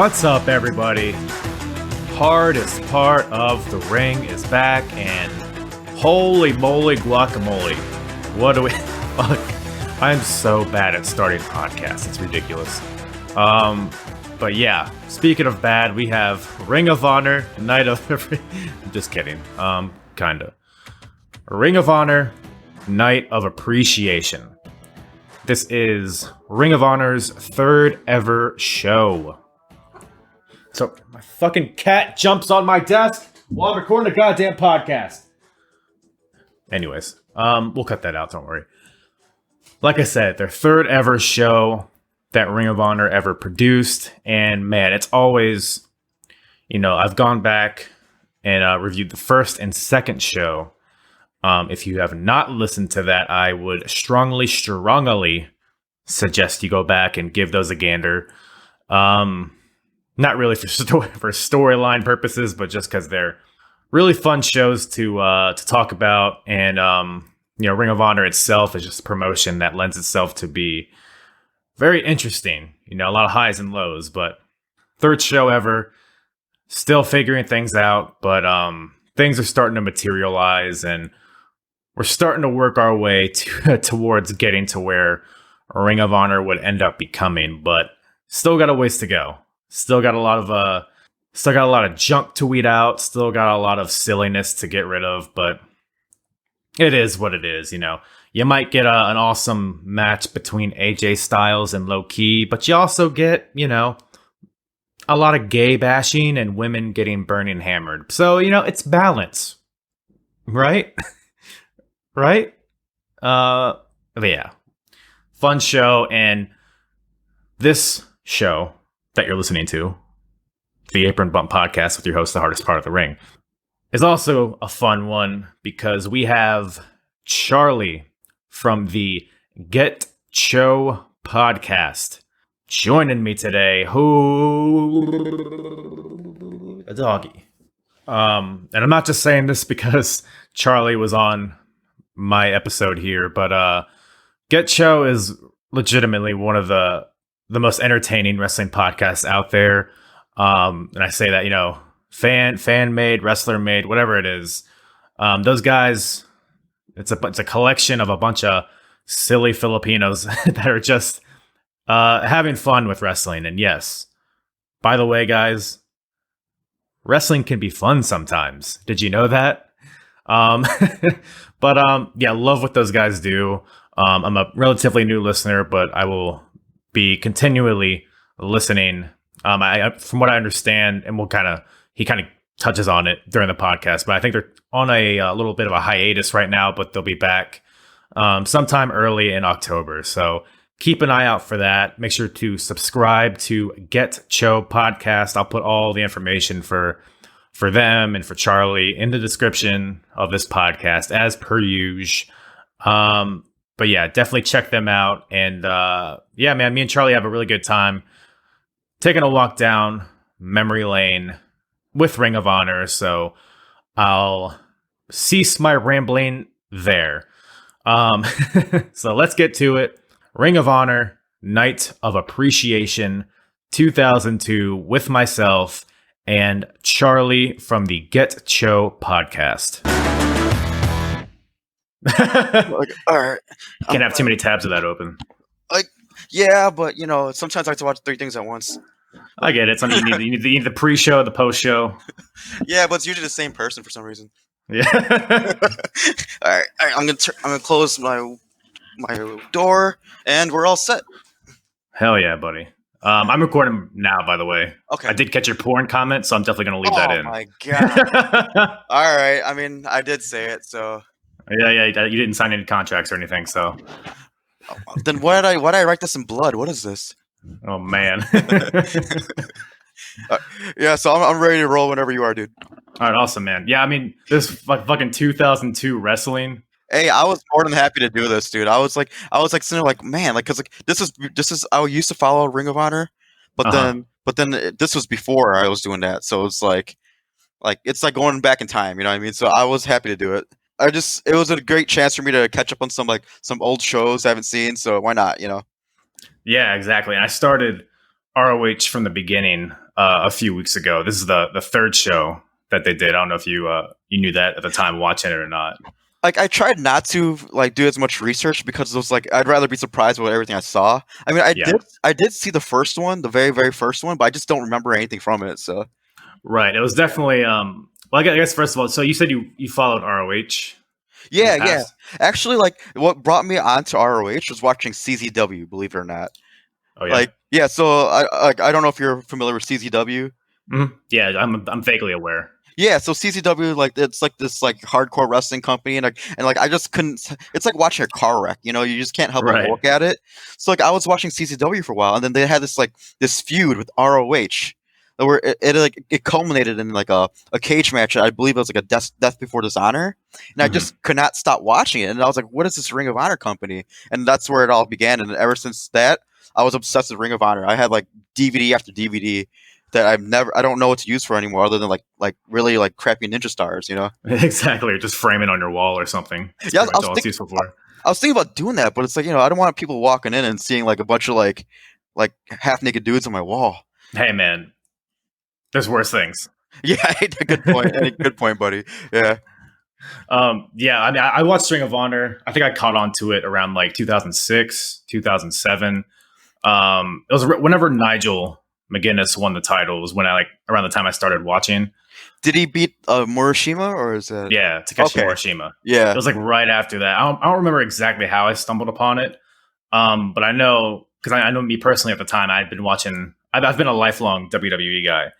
What's up, everybody? Hardest part of the ring is back, and holy moly guacamole. What do we... I'm so bad at starting podcasts. It's ridiculous. But yeah, speaking of bad, we have Ring of Honor, Night of... I'm just kidding. Kinda. Ring of Honor, Night of Appreciation. This is Ring of Honor's third ever show. So, my fucking cat jumps on my desk while I'm recording a goddamn podcast. Anyways, we'll cut that out, don't worry. Like I said, their third ever show that Ring of Honor ever produced. And man, it's always, I've gone back and reviewed the first and second show. If you have not listened to that, I would strongly suggest you go back and give those a gander. Not really for storyline purposes, but just because they're really fun shows to talk about. And, Ring of Honor itself is just a promotion that lends itself to be very interesting. A lot of highs and lows, but third show ever, still figuring things out, but things are starting to materialize, and we're starting to work our way towards getting to where Ring of Honor would end up becoming, but still got a ways to go. Still got a lot of junk to weed out. Still got a lot of silliness to get rid of, but it is what it is. You might get an awesome match between AJ Styles and Low Key, but you also get, a lot of gay bashing and women getting burned and hammered. So, it's balance, right? Right? But yeah, fun show. And this show that you're listening to, the Apron Bump Podcast with your host, the hardest part of the ring, is also a fun one because we have Charlie from the GetCho Podcast joining me today. Who a doggy. And I'm not just saying this because Charlie was on my episode here, but GetCho is legitimately one of the most entertaining wrestling podcasts out there. And I say that, fan made, wrestler made, whatever it is. Those guys, it's a collection of a bunch of silly Filipinos that are just having fun with wrestling. And yes, by the way, guys, wrestling can be fun sometimes. Did you know that? But yeah, love what those guys do. I'm a relatively new listener, but I will be continually listening. From what I understand, and he kind of touches on it during the podcast, but I think they're on a little bit of a hiatus right now, but they'll be back sometime early in October. So keep an eye out for that. Make sure to subscribe to GetCho Podcast. I'll put all the information for them and for Charlie in the description of this podcast as per usual. But yeah, definitely check them out. And yeah, man, me and Charlie have a really good time taking a walk down memory lane with Ring of Honor. So I'll cease my rambling there. So let's get to it. Ring of Honor, Night of Appreciation, 2002, with myself and Charlie from the GetCho Podcast. All right. Can't have too many tabs of that open. Yeah, but sometimes I like to watch 3 things at once. I get it. Something you need the pre-show, the post-show. Yeah, but it's usually the same person for some reason. Yeah. All right. I'm gonna close my door, and we're all set. Hell yeah, buddy. I'm recording now, by the way. Okay. I did catch your porn comment, so I'm definitely gonna leave that in. Oh my god. All right. I mean, I did say it, so. Yeah. You didn't sign any contracts or anything, so. Then why did I write this in blood? What is this? Oh man. Yeah, so I'm ready to roll whenever you are, dude. All right, awesome, man. Yeah, I mean, this fucking 2002 wrestling. Hey, I was more than happy to do this, dude. I was sitting there like, man, like, cause like this is I used to follow Ring of Honor, but then this was before I was doing that, so it's like it's like going back in time, you know what I mean? So I was happy to do it. It was a great chance for me to catch up on some old shows I haven't seen, so why not, Yeah, exactly. I started ROH from the beginning a few weeks ago. This is the third show that they did. I don't know if you knew that at the time watching it or not. Like, I tried not to like do as much research because it was like I'd rather be surprised with everything I saw. I mean, I did see the first one, the very very first one, but I just don't remember anything from it. So right, it was definitely well, I guess first of all, so you said you followed ROH. Yeah. Actually, like what brought me onto ROH was watching CZW. Believe it or not. Oh yeah. So I don't know if you're familiar with CZW. Mm-hmm. Yeah, I'm vaguely aware. Yeah, so CZW, like it's like this like hardcore wrestling company, and like I just couldn't. It's like watching a car wreck, you know. You just can't help but look at it. So like I was watching CZW for a while, and then they had this feud with ROH, where it culminated in like a cage match. I believe it was like a Death Before Dishonor, and I just could not stop watching it. And I was like, "What is this Ring of Honor company?" And that's where it all began. And ever since that, I was obsessed with Ring of Honor. I had like DVD after DVD that I don't know what to use for anymore other than like really like crappy ninja stars, you know? Exactly. Or just frame it on your wall or something. That's all it's useful for. I was thinking about doing that, but it's like, you know, I don't want people walking in and seeing like a bunch of like half naked dudes on my wall. Hey man, there's worse things. Yeah, good point. Good point, buddy. Yeah. Yeah, I mean, I watched Ring of Honor. I think I caught on to it around like 2006, 2007. It was whenever Nigel McGuinness won the title was when around the time I started watching. Did he beat Morishima or is that? Yeah, Takeshi Morishima. Yeah. It was like right after that. I don't remember exactly how I stumbled upon it. But I know, because I know me personally at the time, I've been a lifelong WWE guy.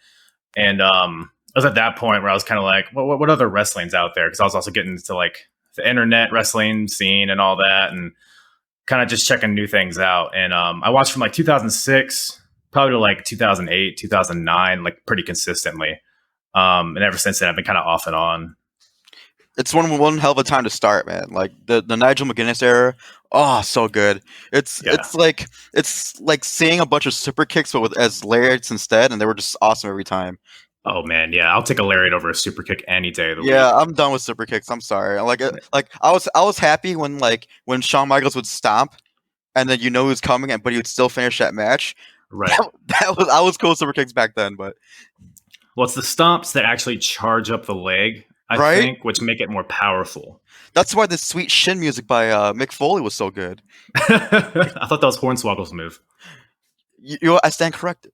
And it was at that point where I was kind of like, what other wrestling's out there? Because I was also getting into like the internet wrestling scene and all that, and kind of just checking new things out. And I watched from like 2006 probably to like 2008, 2009, like pretty consistently. And ever since then, I've been kind of off and on. It's one hell of a time to start, man. Like the Nigel McGuinness era. Oh, so good. It's like seeing a bunch of super kicks, but as lariats instead, and they were just awesome every time. Oh man, yeah, I'll take a lariat over a super kick any day of the week. Yeah, I'm done with super kicks. I'm sorry. Like I was happy when Shawn Michaels would stomp, and then he was coming, but he would still finish that match. Right. I was cool with super kicks back then, but well, it's the stomps that actually charge up the leg, I think, which make it more powerful. That's why the sweet shin music by Mick Foley was so good. I thought that was Hornswoggle's move. I stand corrected.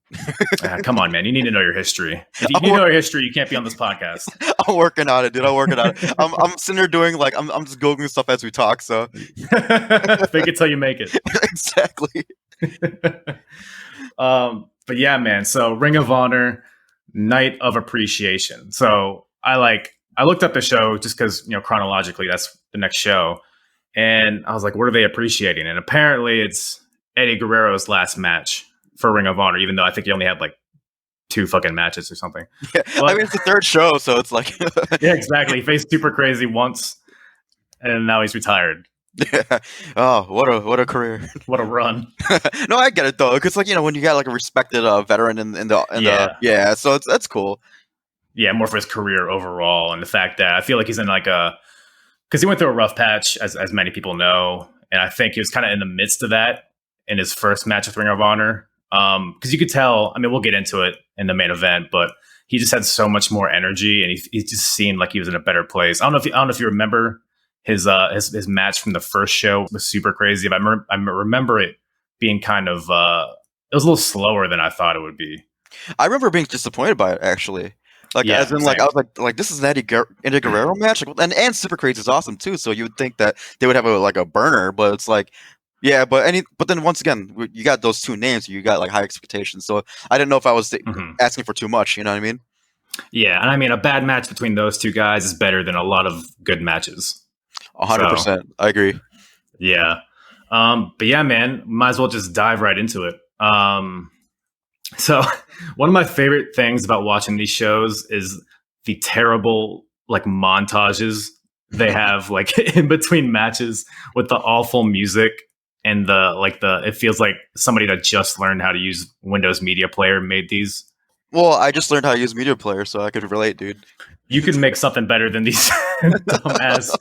Come on, man. You need to know your history. If you know your history, you can't be on this podcast. I'm working on it, dude. I'm working on it. I'm sitting there doing I'm just Googling stuff as we talk, so. Fake it till you make it. Exactly. But yeah, man. So Ring of Honor, Night of Appreciation. So I looked up the show just because, chronologically, that's the next show. And I was like, what are they appreciating? And apparently it's Eddie Guerrero's last match for Ring of Honor, even though I think he only had like 2 fucking matches or something. Yeah, but, I mean, it's the third show, so it's like... Yeah, exactly. He faced Super Crazy once, and now he's retired. Yeah. Oh, what a career. What a run. No, I get it, though. Because, when you got, like, a respected veteran in the... Yeah, so that's cool. Yeah, more for his career overall, and the fact that I feel like he's in, like, because he went through a rough patch, as many people know, and I think he was kind of in the midst of that in his first match with Ring of Honor. Because you could tell, I mean, we'll get into it in the main event, but he just had so much more energy, and he just seemed like he was in a better place. I don't know if you remember his match from the first show was super crazy. But I remember it being kind of it was a little slower than I thought it would be. I remember being disappointed by it, actually. Like, yeah, as in, like, I was like, this is an Eddie Guerrero match, and Super Crazy is awesome too. So you would think that they would have a burner, but it's like. Yeah, but then once again, you got those 2 names, you got like high expectations. So I didn't know if I was asking for too much. You know what I mean? Yeah, and I mean a bad match between those 2 guys is better than a lot of good matches. 100%, I agree. Yeah, but yeah, man, might as well just dive right into it. So one of my favorite things about watching these shows is the terrible like montages they have like in between matches with the awful music. And it feels like somebody that just learned how to use Windows Media Player made these. Well, I just learned how to use Media Player, so I could relate, dude. You could make something better than these dumbass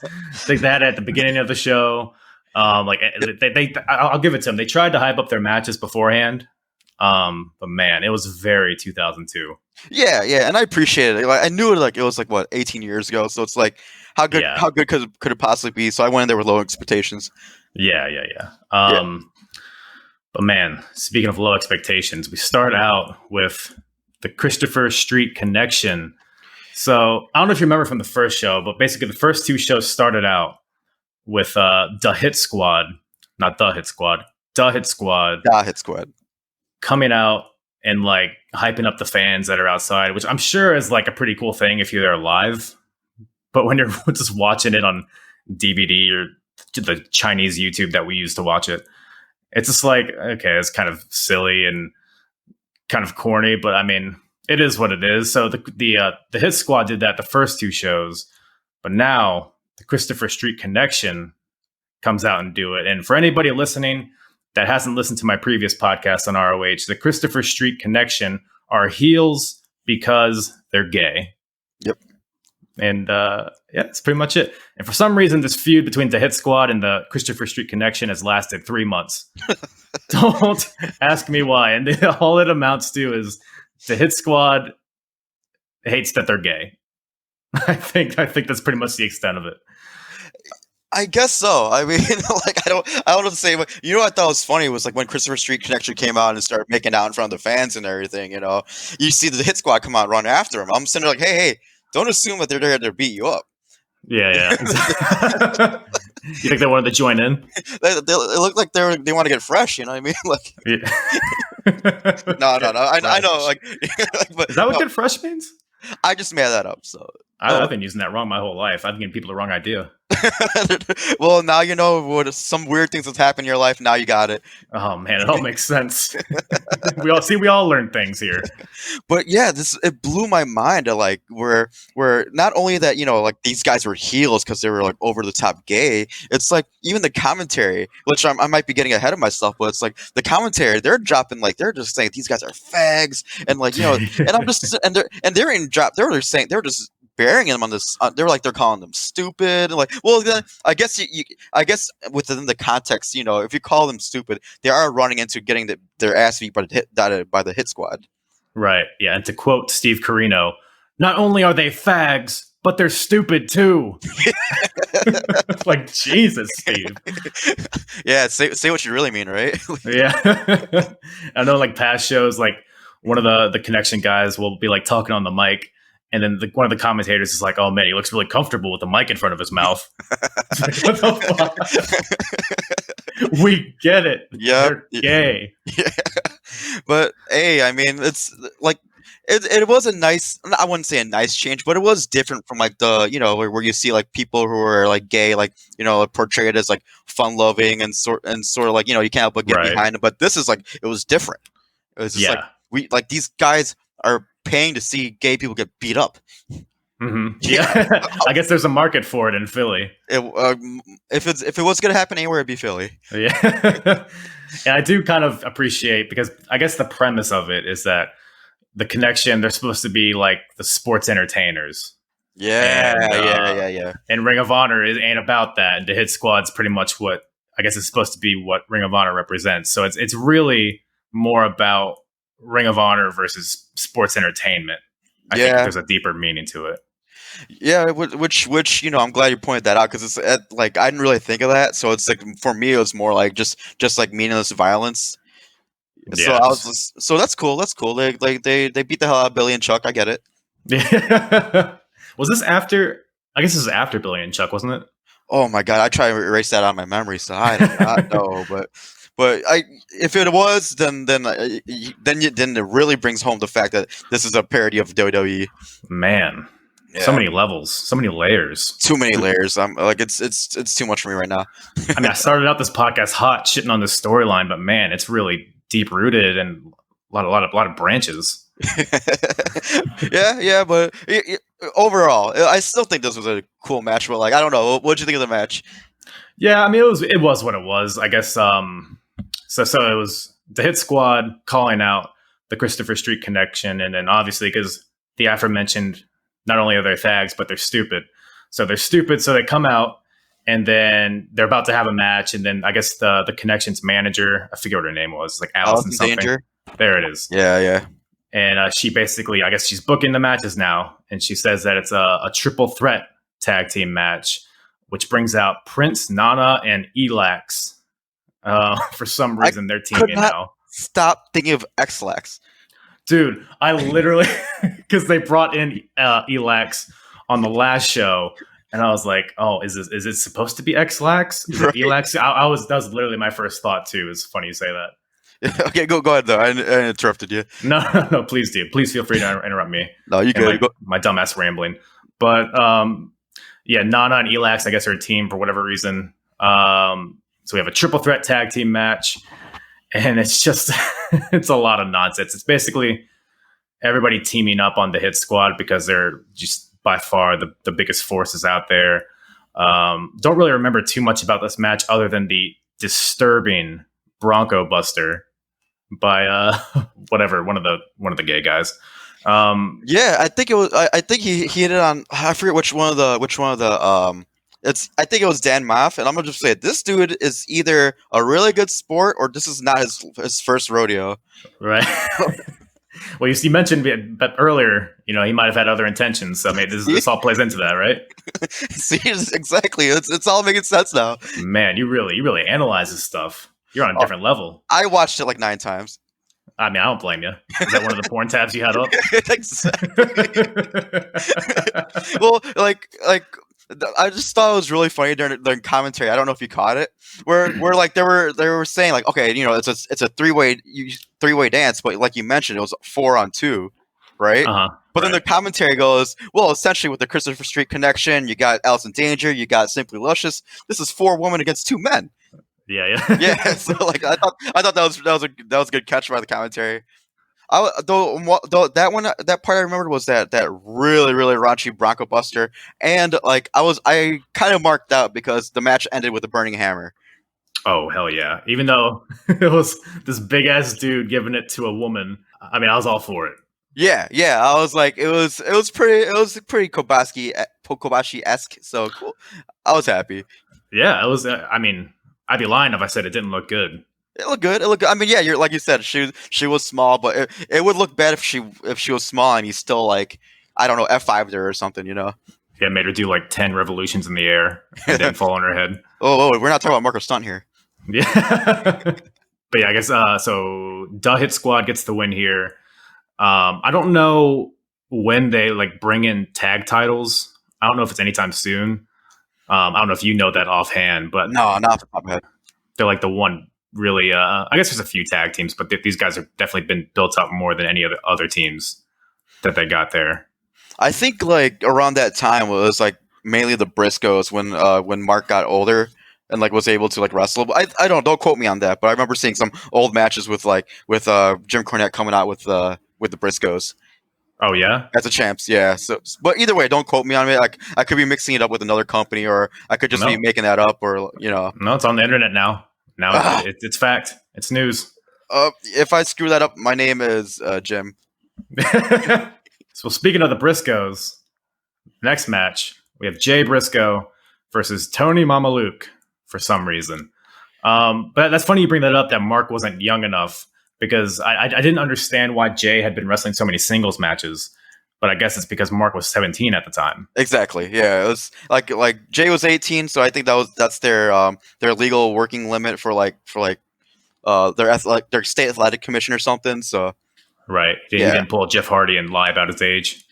like that at the beginning of the show. I'll give it to them. They tried to hype up their matches beforehand, But man, it was very 2002. Yeah, and I appreciate it. Like I knew it, like it was like what 18 years ago, so it's like how good Yeah. could it possibly be? So I went in there with low expectations. Yeah. But man, speaking of low expectations, we start out with the Christopher Street Connection. So I don't know if you remember from the first show, but basically the first two shows started out with the Hit Squad, not the Hit Squad, the Hit Squad, Hit Squad coming out and like hyping up the fans that are outside, which I'm sure is like a pretty cool thing if you're there live. But when you're just watching it on DVD or the Chinese YouTube that we use to watch it, it's just like, okay, it's kind of silly and kind of corny, but I mean, it is what it is. So the Hit Squad did that the first two shows, but now the Christopher Street Connection comes out and do it. And for anybody listening that hasn't listened to my previous podcast on ROH, the Christopher Street Connection are heels because they're gay. Yep. And that's pretty much it. And for some reason, this feud between the Hit Squad and the Christopher Street Connection has lasted 3 months. Don't ask me why. And all it amounts to is the Hit Squad hates that they're gay. I think that's pretty much the extent of it. I guess so. I mean, like I don't know the same. You know what I thought was funny was like when Christopher Street Connection came out and started making out in front of the fans and everything. You know, you see the Hit Squad come out and run after him. I'm sitting there like, hey, don't assume that they're there to beat you up. Yeah. You think they wanted to join in? They look like they want to get fresh. You know what I mean? Like, yeah. no. I know. Like, but is that what get fresh means? I just made that up. So I've been using that wrong my whole life. I've been giving people the wrong idea. Well, now you know what some weird things that's happened in your life. Now you got it. Oh man, it all makes sense. we all learn things here. But yeah, it blew my mind to like where not only that, you know, like these guys were heels because they were like over the top gay. It's like even the commentary, which I might be getting ahead of myself, but it's like the commentary they're dropping like they're just saying these guys are fags and like, you know, and I'm just and they're in drop they were saying they're just burying them on this. They're calling them stupid and like. Well, then I guess I guess within the context, you know, if you call them stupid, they are running into getting their ass beat by the Hit Squad. Right. Yeah. And to quote Steve Carino, not only are they fags, but they're stupid too. Like Jesus, Steve. Yeah. Say what you really mean, right? Yeah. I know. Like past shows, like one of the Connection guys will be like talking on the mic. And then one of the commentators is like, "Oh man, he looks really comfortable with the mic in front of his mouth." Like, what the fuck? We get it. Yeah, they're gay. Yeah, but hey, I mean, it's like it was a nice. I wouldn't say a nice change, but it was different from like the where you see like people who are like gay, like portrayed as like fun loving and sort of like you can't help but get behind it. But this is like it was different. It was just like these guys are paying to see gay people get beat up. Mm-hmm. Yeah, I guess there's a market for it in Philly. If it was going to happen anywhere, it'd be Philly. Yeah, and I do kind of appreciate because I guess the premise of it is that the Connection they're supposed to be like the sports entertainers. Yeah, and, yeah. And Ring of Honor ain't about that, and the Hit Squad's pretty much what I guess it's supposed to be what Ring of Honor represents. So it's really more about Ring of Honor versus sports entertainment. I think there's a deeper meaning to it. Yeah, which I'm glad you pointed that out because it's like I didn't really think of that. So it's like for me, it was more like just like meaningless violence. Yeah. So that's cool. That's cool. They beat the hell out of Billy and Chuck. I get it. Yeah. Was this after? I guess this is after Billy and Chuck, wasn't it? Oh my god! I try to erase that out of my memory, so I do not know, But if it was, then it really brings home the fact that this is a parody of WWE. Man, so many levels, so many layers. Too many layers. I'm like it's too much for me right now. I mean, I started out this podcast hot, shitting on this storyline, but man, it's really deep rooted and a lot of branches. Yeah, but overall, I still think this was a cool match. But like, I don't know, what'd you think of the match? Yeah, I mean, it was what it was. I guess. So it was the Hit Squad calling out the Christopher Street Connection, and then obviously because the aforementioned, not only are they fags, but they're stupid. So they're stupid, so they come out, and then they're about to have a match, and then I guess the Connection's manager, I forget what her name was, like Allison something. Danger. There it is. Yeah. And she basically, I guess she's booking the matches now, and she says that it's a triple threat tag team match, which brings out Prince, Nana, and Elax. For some reason, they're teaming now. Stop thinking of X-Lax. Dude, I literally, because they brought in Elax on the last show, and I was like, "Oh, is it supposed to be X-Lax? Is it Elax?" That was literally my first thought too. It's funny you say that. Okay, go ahead though. I interrupted you. No, please do. Please feel free to interrupt me. No, you good. My dumbass rambling. But yeah, Nana and Elax, I guess, are a team for whatever reason. So we have a triple threat tag team match, and it's just it's a lot of nonsense. It's basically everybody teaming up on the Hit Squad because they're just by far the biggest forces out there. Don't really remember too much about this match other than the disturbing Bronco Buster by whatever one of the gay guys. Yeah, I think it was. I think he hit it on. I forget which one of the. I think it was Dan Moff, and I'm gonna just say it. This dude is either a really good sport or this is not his first rodeo. Right. Well, you mentioned but earlier, he might have had other intentions. So maybe this all plays into that, right? See, exactly. It's all making sense now. Man, you really analyze this stuff. You're on a different level. I watched it like 9 times. I mean, I don't blame you. Is that one of the porn tabs you had up? Exactly. Well, like I just thought it was really funny during commentary. I don't know if you caught it, where like they were saying like, okay, it's a three-way dance, but like you mentioned, it was 4-on-2, right? But then the commentary goes, well, essentially with the Christopher Street connection, you got Alice in Danger, you got Simply Luscious. This is 4 women against 2 men. Yeah. So like I thought that was a good catch by the commentary. That part I remembered was that really raunchy Bronco Buster, and like I kind of marked out because the match ended with a burning hammer. Oh hell yeah! Even though it was this big ass dude giving it to a woman, I mean I was all for it. Yeah. I was like it was pretty Kobashi-esque. So cool. I was happy. Yeah, it was. I mean, I'd be lying if I said it didn't look good. It looked good. I mean, yeah, you're like you said, she was small, but it would look bad if she was small and he's still like, I don't know, F5'd her or something, Yeah, made her do like 10 revolutions in the air and then fall on her head. Oh, we're not talking about Marco Stunt here. Yeah. But yeah, I guess so the Hit Squad gets the win here. I don't know when they like bring in tag titles. I don't know if it's anytime soon. I don't know if you know that offhand, but no, not off the top of my head. They're like the one really, I guess there's a few tag teams, but these guys have definitely been built up more than any of the other teams that they got there. I think like around that time it was like mainly the Briscoes when Mark got older and like was able to like wrestle. But I don't quote me on that, but I remember seeing some old matches with Jim Cornette coming out with the Briscoes. Oh yeah, as a champs, yeah. So, but either way, don't quote me on it. Like I could be mixing it up with another company, or I could just be making that up, or No, it's on the internet now. Now it's fact. It's news. If I screw that up, my name is Jim. So speaking of the Briscoes, next match we have Jay Briscoe versus Tony Mamaluke for some reason. But that's funny you bring that up. That Mark wasn't young enough because I didn't understand why Jay had been wrestling so many singles matches. But I guess it's because Mark was 17 at the time. Exactly. Yeah, it was like Jay was 18, so I think that's their legal working limit for their state athletic commission or something. So right, he didn't pull Jeff Hardy and lie about his age.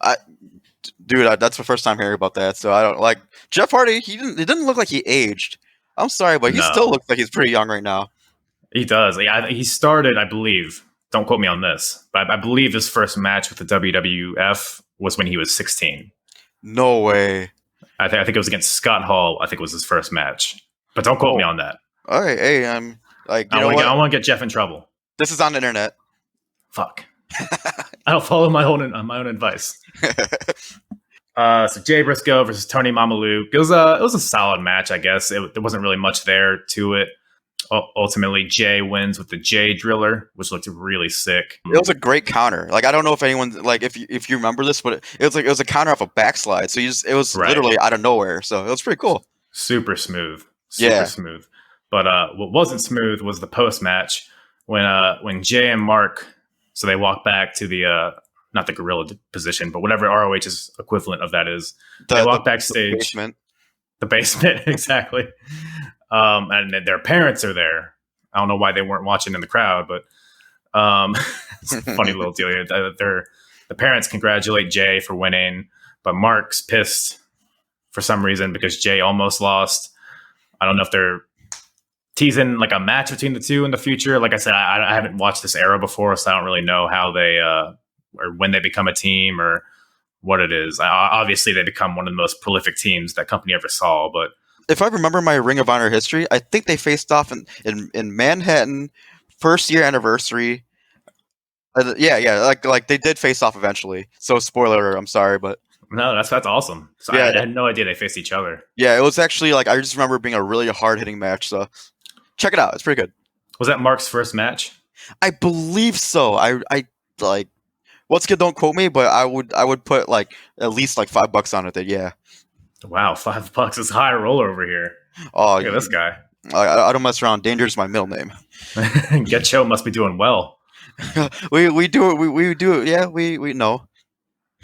That's the first time hearing about that. So I don't like Jeff Hardy. It didn't look like he aged. I'm sorry, but he still looks like he's pretty young right now. He does. He started, I believe. Don't quote me on this, but I believe his first match with the WWF was when he was 16. No way. I think it was against Scott Hall. I think it was his first match, but don't quote me on that. All right, hey, I'm like, I want to get Jeff in trouble. This is on the internet. Fuck. I don't follow my own advice. So Jay Briscoe versus Tony Mamaluke. It was a solid match, I guess. There wasn't really much there to it. Ultimately, Jay wins with the Jay Driller, which looked really sick. It was a great counter. Like I don't know if anyone like if you remember this, but it was a counter off a backslide. So it was literally out of nowhere. So it was pretty cool. Super smooth. Super smooth. But what wasn't smooth was the post match when Jay and Mark, so they walk back to the not the gorilla position, but whatever ROH's equivalent of that is. They walk backstage. The basement, exactly. And their parents are there. I don't know why they weren't watching in the crowd, but it's a funny little deal. The parents congratulate Jay for winning, but Mark's pissed for some reason because Jay almost lost. I don't know if they're teasing like a match between the two in the future. Like I said, I haven't watched this era before, so I don't really know how they or when they become a team or what it is. Obviously, they become one of the most prolific teams that company ever saw. But if I remember my Ring of Honor history, I think they faced off in Manhattan, first year anniversary. Like they did face off eventually. So spoiler, I'm sorry, but no, that's awesome. So yeah, I had no idea they faced each other. Yeah, it was actually like I just remember it being a really hard hitting match. So check it out; it's pretty good. Was that Mark's first match? I believe so. I like. Once again, don't quote me, but I would put like at least like $5 on it. That yeah. Wow, $5 is high roller over here. Oh, look at this guy. I don't mess around. Danger's my middle name. GetCho must be doing well. we do it. We do it. Yeah, we know.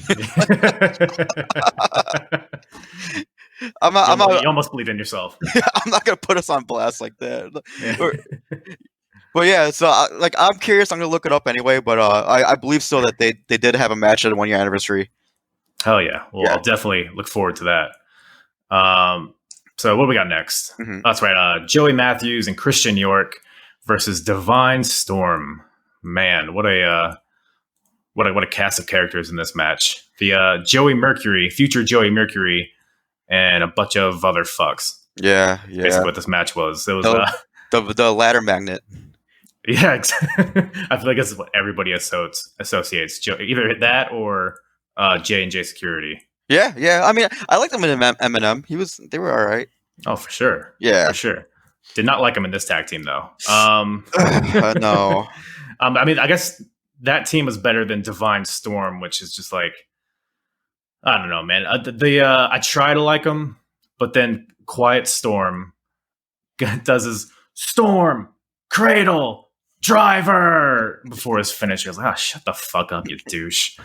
You almost believe in yourself. I'm not gonna put us on blast like that. Yeah. But yeah, so I'm curious. I'm gonna look it up anyway. But I believe so that they did have a match at a 1 year anniversary. Hell yeah! Well, yeah. I'll definitely look forward to that. So what do we got next? Mm-hmm. That's right. Joey Matthews and Christian York versus Divine Storm. Man, what a cast of characters in this match. The Joey Mercury, future Joey Mercury, and a bunch of other fucks. Yeah. Basically, what this match was. It was the ladder magnet. Yeah, I feel like this is what everybody associates Joe, either that or J&J Security. Yeah. I mean, I liked them in Eminem. They were all right. Oh, for sure. Yeah, for sure. Did not like him in this tag team though. No. I mean, I guess that team was better than Divine Storm, which is just like, I don't know, man. I try to like him, but then Quiet Storm does his Storm Cradle Driver before his finish. I was like, shut the fuck up, you douche.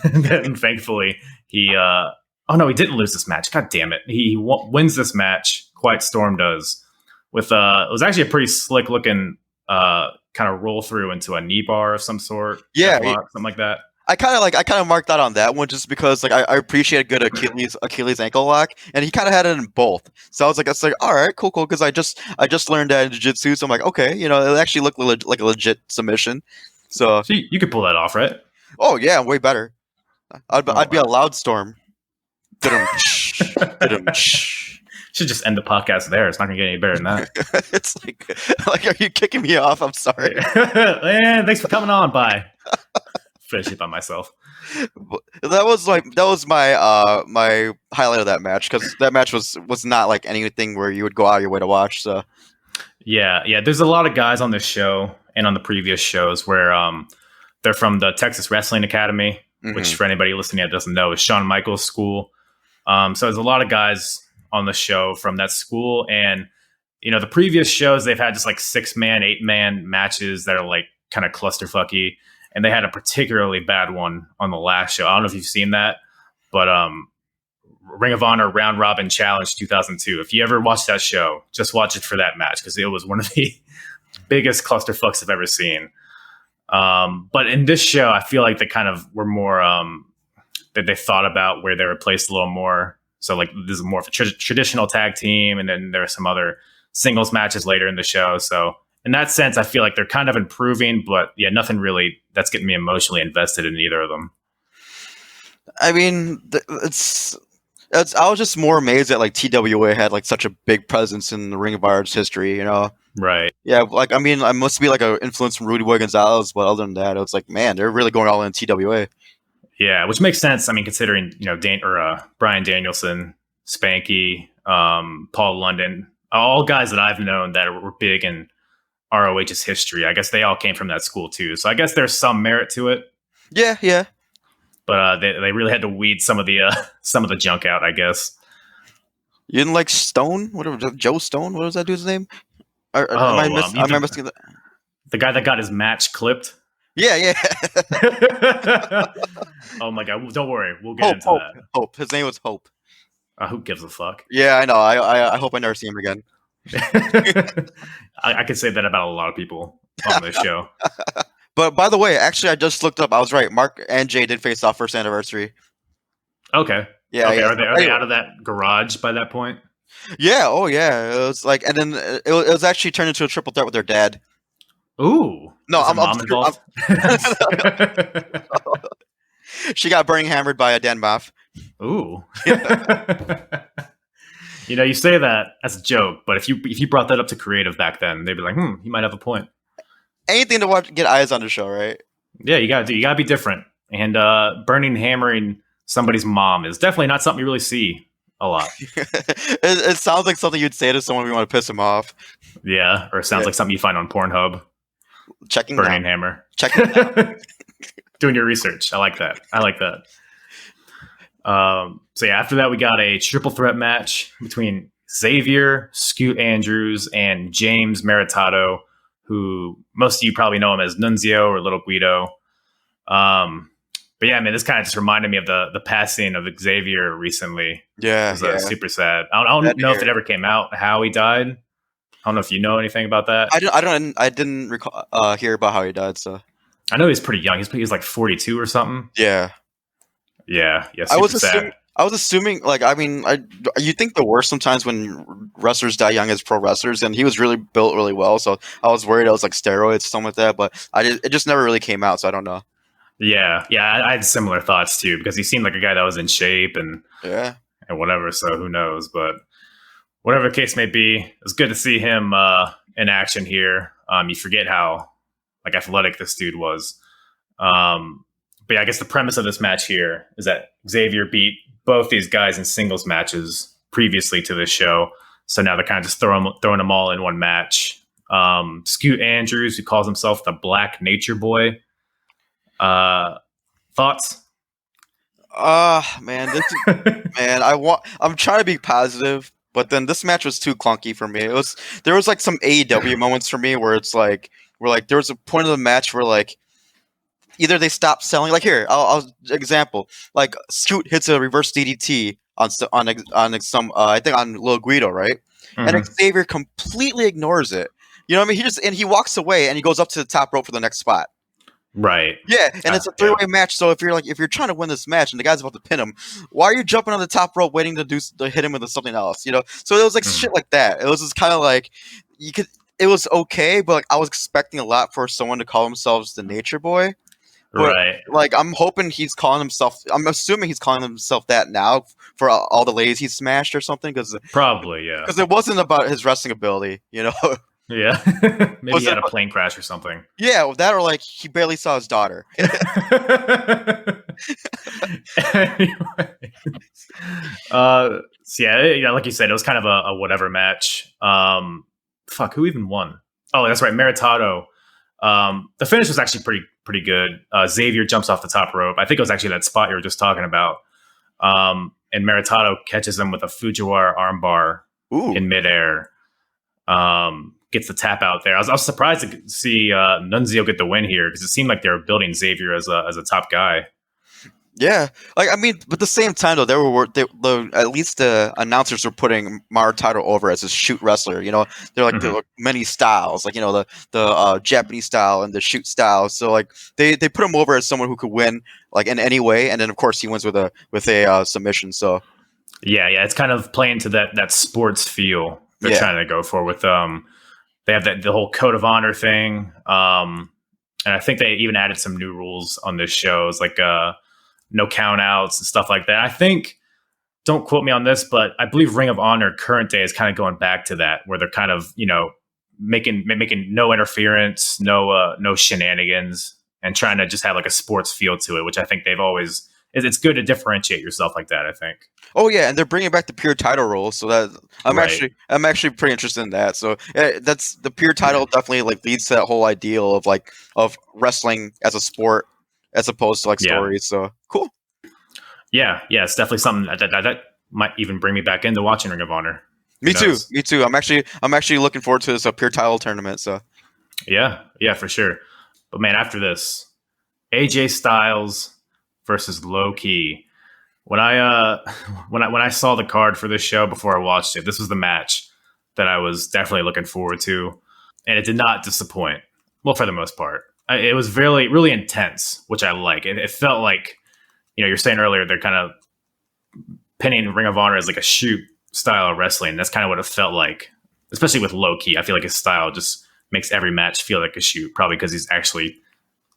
And then thankfully he didn't lose this match. God damn it. He wins this match. Quiet Storm does with it was actually a pretty slick looking kind of roll through into a knee bar of some sort. Yeah, something like that. I kind of marked that on that one just because like I appreciate a good Achilles ankle lock, and he kind of had it in both. So I was like, all right, cool, because I just learned that in jiu-jitsu, so I'm like, okay, it actually looked like a legit submission. So you could pull that off, right? Oh yeah, way better. I'd be a loud storm. Should just end the podcast there. It's not gonna get any better than that. It's like, are you kicking me off? I'm sorry. Thanks for coming on. Bye. Finish it by myself. That was my my highlight of that match, because that match was not like anything where you would go out of your way to watch. So yeah. There's a lot of guys on this show and on the previous shows where they're from the Texas Wrestling Academy, which for anybody listening that doesn't know is Shawn Michaels' school. So there's a lot of guys on the show from that school, and the previous shows they've had just like 6-man, 8-man matches that are like kind of clusterfucky. And they had a particularly bad one on the last show. I don't know if you've seen that, but Ring of Honor Round Robin Challenge 2002. If you ever watched that show, just watch it for that match, because it was one of the biggest clusterfucks I've ever seen. But in this show, I feel like they kind of were more that they thought about where they were placed a little more. So like this is more of a traditional tag team, and then there are some other singles matches later in the show. So in that sense, I feel like they're kind of improving, but yeah, nothing really that's getting me emotionally invested in either of them. I mean, I was just more amazed that like TWA had like such a big presence in the Ring of Honor's history, Right. Yeah, like I mean, I must be like an influence from Rudy Boy Gonzalez, but other than that, it was like, man, they're really going all in TWA. Yeah, which makes sense. I mean, considering Bryan Danielson, Spanky, Paul London, all guys that I've known that were big in ROH's history. I guess they all came from that school too. So I guess there's some merit to it. Yeah. But they really had to weed some of the junk out, I guess. You didn't like Stone? Whatever, Joe Stone? What was that dude's name? Am I missing that? The guy that got his match clipped. Yeah. Oh my god! Don't worry, we'll get into that. Hope. His name was Hope. Who gives a fuck? Yeah, I know. I hope I never see him again. I could say that about a lot of people on this show. But by the way, actually, I just looked up. I was right. Mark and Jay did face off first anniversary. Okay. Yeah. Okay. Yeah. Are they out of that garage by that point? Yeah. Oh, yeah. It was like, and then it was actually turned into a triple threat with their dad. Ooh. No, I'm involved. She got burning hammered by a Dan Moff. Ooh. You know, you say that as a joke, but if you brought that up to creative back then, they'd be like, he might have a point. Anything to watch, get eyes on the show, right? Yeah, you gotta be different. And hammering somebody's mom is definitely not something you really see a lot. It sounds like something you'd say to someone when you want to piss him off. Yeah, or it sounds like something you find on Pornhub. Checking burning down. hammer. Checking down. Doing your research. I like that. So yeah, after that we got a triple threat match between Xavier, Scoot Andrews, and James Maritato, who most of you probably know him as Nunzio or Little Guido. But yeah, man, this kind of just reminded me of the passing of Xavier recently. Yeah, it was super sad. I don't know if it ever came out how he died. I don't know if you know anything about that. I didn't recall hear about how he died. So I know he's pretty young. He was like 42 or something. Yeah. Super sad. I was assuming, like, I mean, you think the worst sometimes when wrestlers die young as pro wrestlers, and he was really built really well, so I was worried it was like steroids, something like that, but it just never really came out, so I don't know. Yeah, I had similar thoughts too, because he seemed like a guy that was in shape and whatever, so who knows, but whatever the case may be, it's good to see him in action here. You forget how like athletic this dude was. But yeah, I guess the premise of this match here is that Xavier beat both these guys in singles matches previously to this show. So now they're kind of just throwing them all in one match. Scoot Andrews, who calls himself the Black Nature Boy. Thoughts? Man, I'm trying to be positive, but then this match was too clunky for me. There was like some AEW moments for me where it's like, there was a point of the match where like, either they stop selling, like here, I'll example, like Scoot hits a reverse DDT on some, I think on Lil Guido, right? Mm-hmm. And Xavier completely ignores it. You know what I mean? He walks away and he goes up to the top rope for the next spot. Right. Yeah, and it's a three-way match. So if you're trying to win this match and the guy's about to pin him, why are you jumping on the top rope waiting to hit him with something else? You know? So it was like shit like that. It was just kind of like it was okay, but like I was expecting a lot for someone to call themselves the Nature Boy. But, right. Like, I'm hoping he's calling himself... I'm assuming he's calling himself that now for all the ladies he's smashed or something. Probably, yeah. Because it wasn't about his wrestling ability, you know? Yeah. Maybe he had a plane crash or something. Yeah, that or like he barely saw his daughter. Anyway. So yeah, like you said, it was kind of a whatever match. Who even won? Oh, that's right, Maritato. The finish was actually pretty good. Xavier jumps off the top rope. I think it was actually that spot you were just talking about. And Maritato catches him with a Fujiwara armbar in midair. Gets the tap out there. I was surprised to see Nunzio get the win here because it seemed like they were building Xavier as a top guy. Yeah, like I mean, but at the same time though, at least the announcers were putting Maritato over as a shoot wrestler. You know, there were many styles, like you know the Japanese style and the shoot style. So like they put him over as someone who could win like in any way, and then of course he wins with a submission. So yeah, it's kind of playing to that sports feel they're trying to go for with they have the whole code of honor thing, and I think they even added some new rules on this show. It's like no count outs and stuff like that. I think, don't quote me on this, but I believe Ring of Honor current day is kind of going back to that, where they're kind of, you know, making no interference, no shenanigans, and trying to just have like a sports feel to it, which I think they've always, it's good to differentiate yourself like that, I think. Oh yeah, and they're bringing back the pure title role, so that I'm actually pretty interested in that. So that's the pure title definitely like leads to that whole ideal of wrestling as a sport as opposed to like stories. So cool. Yeah, it's definitely something that might even bring me back into watching Ring of Honor. Me too. I'm actually looking forward to this pure title tournament. So Yeah, for sure. But man, after this, AJ Styles versus Low Key. When I when I saw the card for this show before I watched it, this was the match that I was definitely looking forward to, and it did not disappoint. Well, for the most part, it was really intense, which I like. It felt like, you're saying earlier they're kind of pinning Ring of Honor as like a shoot style of wrestling. That's kind of what it felt like, especially with Low Key. I feel like his style just makes every match feel like a shoot, probably because he's actually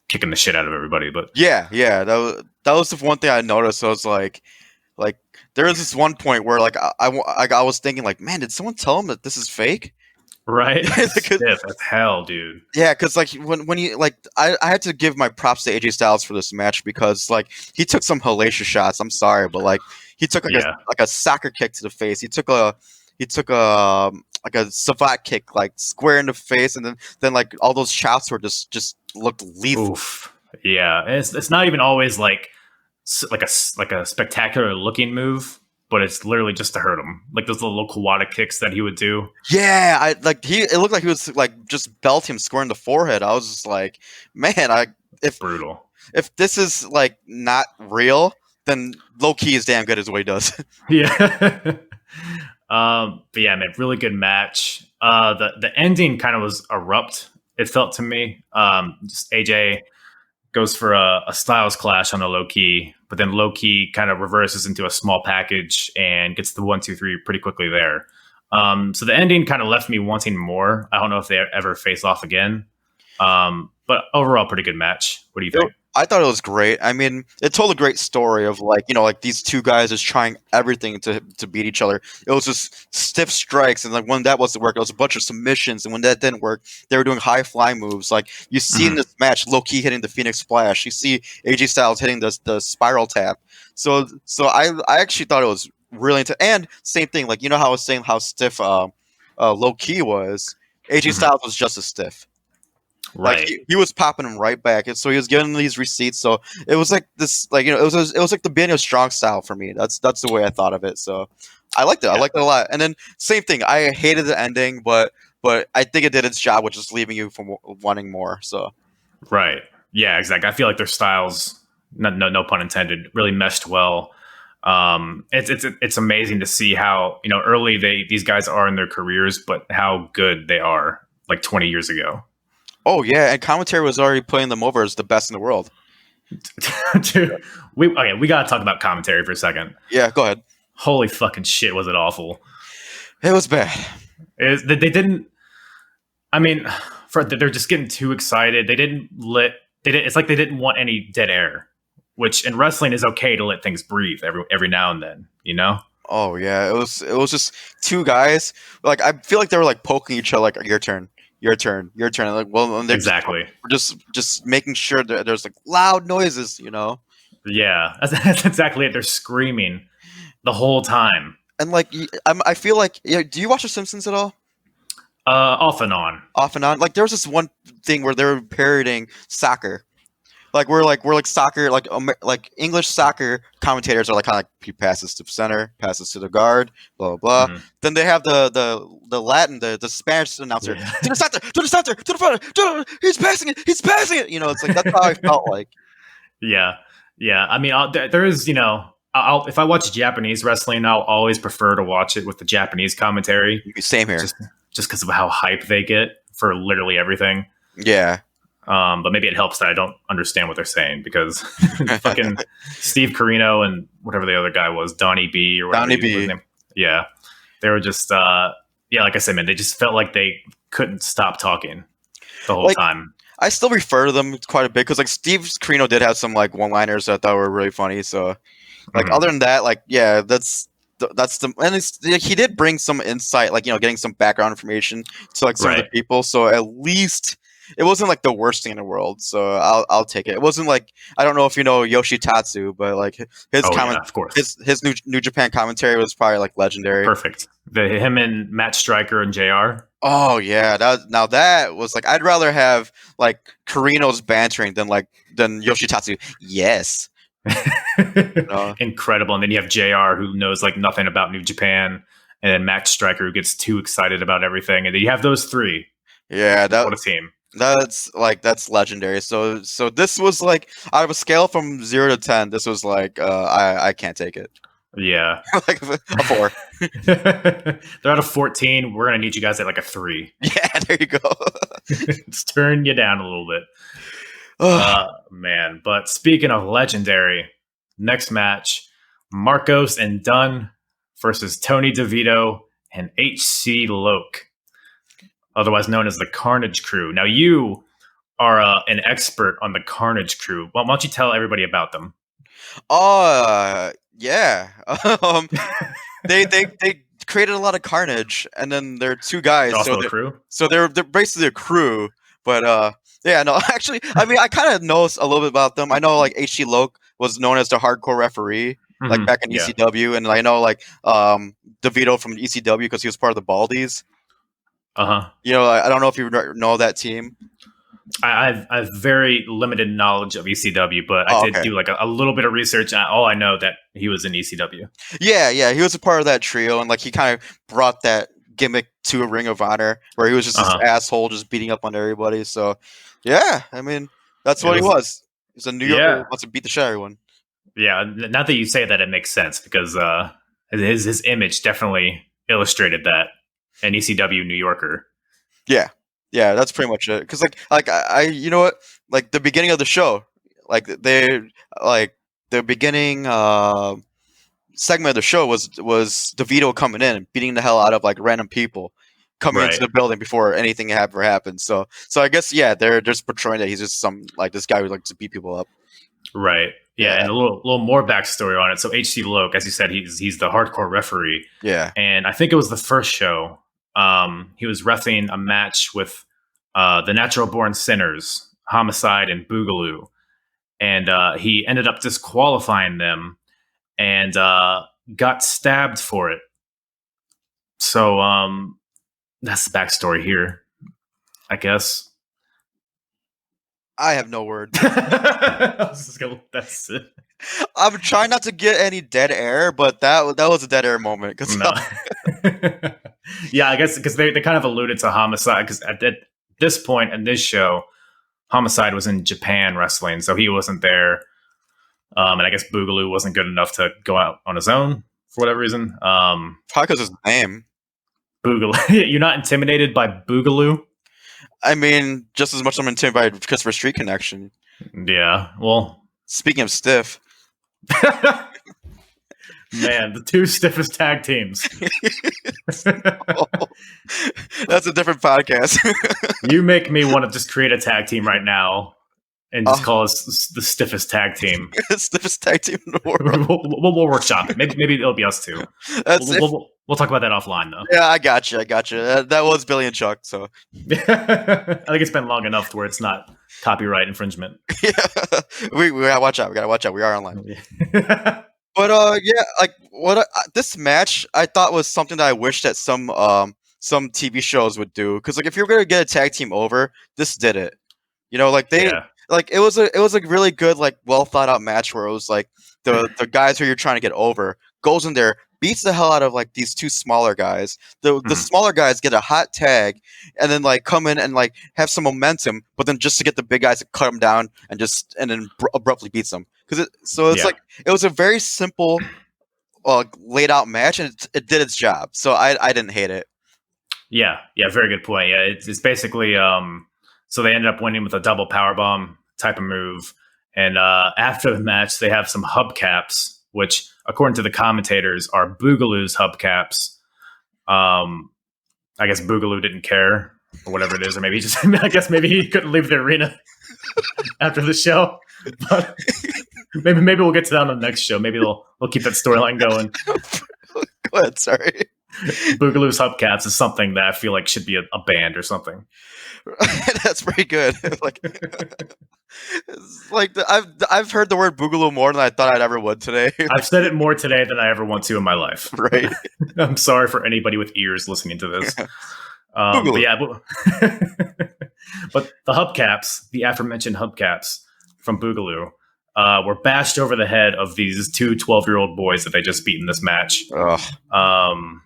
kicking the shit out of everybody. But Yeah, that was the one thing I noticed. I was like there was this one point where like I was thinking like, man, did someone tell him that this is fake? right, stiff as hell, dude. Yeah, because like when you like I had to give my props to AJ Styles for this match because like he took some hellacious shots. I'm sorry, but like he took like a soccer kick to the face. He took a like a savate kick like square in the face, and then like all those shots were just looked lethal. Oof. Yeah, and it's not even always like a spectacular looking move, but it's literally just to hurt him. Like those little Kawada kicks that he would do. Yeah, it looked like he was like just belt him square in the forehead. I was just like, man, if Brutal. if this is like not real, then Low Key is damn good as what he does. Yeah. But yeah, man, really good match. The ending kind of was abrupt. It felt to me. Just AJ goes for a Styles clash on the Low Key, but then Low Key kind of reverses into a small package and gets the 1-2-3 pretty quickly there. So the ending kind of left me wanting more. I don't know if they ever face off again. But overall, pretty good match. What do you think? I thought it was great. I mean, it told a great story of like, like these two guys just trying everything to beat each other. It was just stiff strikes, and like when that wasn't working, it was a bunch of submissions, and when that didn't work, they were doing high fly moves. Like you see in this match, Low Key hitting the Phoenix Splash. You see AJ Styles hitting the spiral tap. So I actually thought it was really and same thing. Like how I was saying how stiff Low Key was. AJ Styles was just as stiff. Right. Like he was popping him right back, and so he was getting these receipts. So it was like this, like it was like the beginning of strong style for me. That's the way I thought of it. So I liked it. Yeah. I liked it a lot. And then same thing. I hated the ending, but I think it did its job, which is leaving you from wanting more. So right, yeah, exactly. I feel like their styles, no pun intended, really meshed well. It's amazing to see how early these guys are in their careers, but how good they are like 20 years ago. Oh yeah, and commentary was already putting them over as the best in the world. Dude, we gotta talk about commentary for a second. Yeah, go ahead. Holy fucking shit, was it awful? It was bad. They didn't. I mean, they're just getting too excited. It's like they didn't want any dead air, which in wrestling is okay to let things breathe every now and then. Oh yeah, it was just two guys. Like I feel like they were like poking each other, like your turn. Your turn. Like, well, and exactly. Just making sure that there's like loud noises, Yeah, that's exactly it. They're screaming the whole time. And like, I feel like, do you watch The Simpsons at all? Off and on. Off and on. Like, there was this one thing where they were parodying soccer. Like we're like soccer, like English soccer commentators are like kind of like he passes to center, passes to the guard, blah blah blah. Mm-hmm. Then they have the Latin, the Spanish announcer, to the center, to the center, to the front, he's passing it. It's like that's how I felt like. Yeah. I mean, there is, if I watch Japanese wrestling, I'll always prefer to watch it with the Japanese commentary. Same here, just because of how hype they get for literally everything. Yeah. But maybe it helps that I don't understand what they're saying because fucking Steve Carino and whatever the other guy was, Donnie B or whatever. Donnie B. Yeah. They were just, like I said, man, they just felt like they couldn't stop talking the whole time. I still refer to them quite a bit because like Steve Carino did have some like one-liners that I thought were really funny. So like other than that, like, yeah, that's the, and he did bring some insight, like, getting some background information to like some of the people. So at least it wasn't like the worst thing in the world, so I'll take it. It wasn't like, I don't know if you know Yoshitatsu, but like his of course. his New Japan commentary was probably like legendary. Perfect. Him and Matt Stryker and JR. Oh yeah, that was like, I'd rather have like Carino's bantering than Yoshitatsu. Yes. Incredible. And then you have JR who knows like nothing about New Japan, and then Matt Stryker who gets too excited about everything, and then you have those three. Yeah, what a team. That's legendary. So this was like out of a scale from 0 to 10. This was like I can't take it. Yeah. Like a 4. They're out of 14. We're gonna need you guys at like a 3. Yeah, there you go. Let's turn you down a little bit. Man. But speaking of legendary, next match, Marcos and Dunn versus Tony DeVito and HC Loke, otherwise known as the Carnage Crew. Now, you are an expert on the Carnage Crew. Why don't you tell everybody about them? Yeah. They created a lot of carnage, and then there are 2 guys. They're also a crew? So they're basically a crew, but yeah, no, actually, I mean, I kind of know a little bit about them. I know like HC Loke was known as the hardcore referee, like back in ECW, and I know like DeVito from ECW because he was part of the Baldies. You know, I don't know if you know that team. I've very limited knowledge of ECW, but I did do like a little bit of research. And all I know that he was in ECW. Yeah, he was a part of that trio, and like he kind of brought that gimmick to a Ring of Honor where he was just this asshole just beating up on everybody. So yeah, I mean that's what he was. He's a New Yorker who wants to beat the shit out of everyone. Yeah, not that you say that, it makes sense because his image definitely illustrated that, an ECW New Yorker. Yeah, that's pretty much it. Because like I you know what, like the beginning of the show, like the beginning segment of the show was DeVito coming in and beating the hell out of like random people coming into the building before anything ever happened. So I guess they're just portraying that he's just some like this guy who likes to beat people up. Right. Yeah, and a little more backstory on it. So HC Loke, as you said, he's the hardcore referee. Yeah. And I think it was the first show. He was reffing a match with the Natural Born Sinners, Homicide and Boogaloo. And he ended up disqualifying them and got stabbed for it. So that's the backstory here, I guess. I have no words. That's it. I'm trying not to get any dead air, but that was a dead air moment. No. Yeah, I guess because they kind of alluded to Homicide, because at this point in this show, Homicide was in Japan wrestling, so he wasn't there. And I guess Boogaloo wasn't good enough to go out on his own for whatever reason. Probably because his name. Boogaloo. You're not intimidated by Boogaloo? I mean, just as much as I'm intimidated by Christopher Street Connection. Yeah, well... Speaking of stiff... Man, the 2 stiffest tag teams. That's a different podcast. You make me want to just create a tag team right now and just call us the stiffest tag team. Stiffest tag team in the world. We'll workshop it. Maybe it'll be us 2. We'll talk about that offline, though. Yeah, I got you. That was Billy and Chuck, so. I think it's been long enough to where it's not copyright infringement. Yeah, we gotta watch out. We are online. But like this match, I thought was something that I wish that some TV shows would do. Because like if you're gonna get a tag team over, this did it. You know, like like it was a really good, like well thought out match where it was like the guys who you're trying to get over goes in there, beats the hell out of like these 2 smaller guys. The smaller guys get a hot tag and then like come in and like have some momentum, but then just to get the big guys to cut them down and then abruptly beats them. Like it was a very simple laid out match, and it did its job. So I didn't hate it. Yeah, very good point. Yeah, it's basically so they ended up winning with a double powerbomb type of move, and after the match they have some hubcaps, which according to the commentators are Boogaloo's hubcaps. I guess Boogaloo didn't care or whatever it is, or maybe maybe he couldn't leave the arena after the show. But maybe we'll get to that on the next show. Maybe we'll keep that storyline going. Go ahead, sorry. Boogaloo's hubcaps is something that I feel like should be a band or something. That's pretty good. I've heard the word Boogaloo more than I thought I'd ever would today. I've said it more today than I ever want to in my life. Right. I'm sorry for anybody with ears listening to this. But the hubcaps, the aforementioned hubcaps from Boogaloo, were bashed over the head of these 2 12-year-old boys that they just beat in this match. And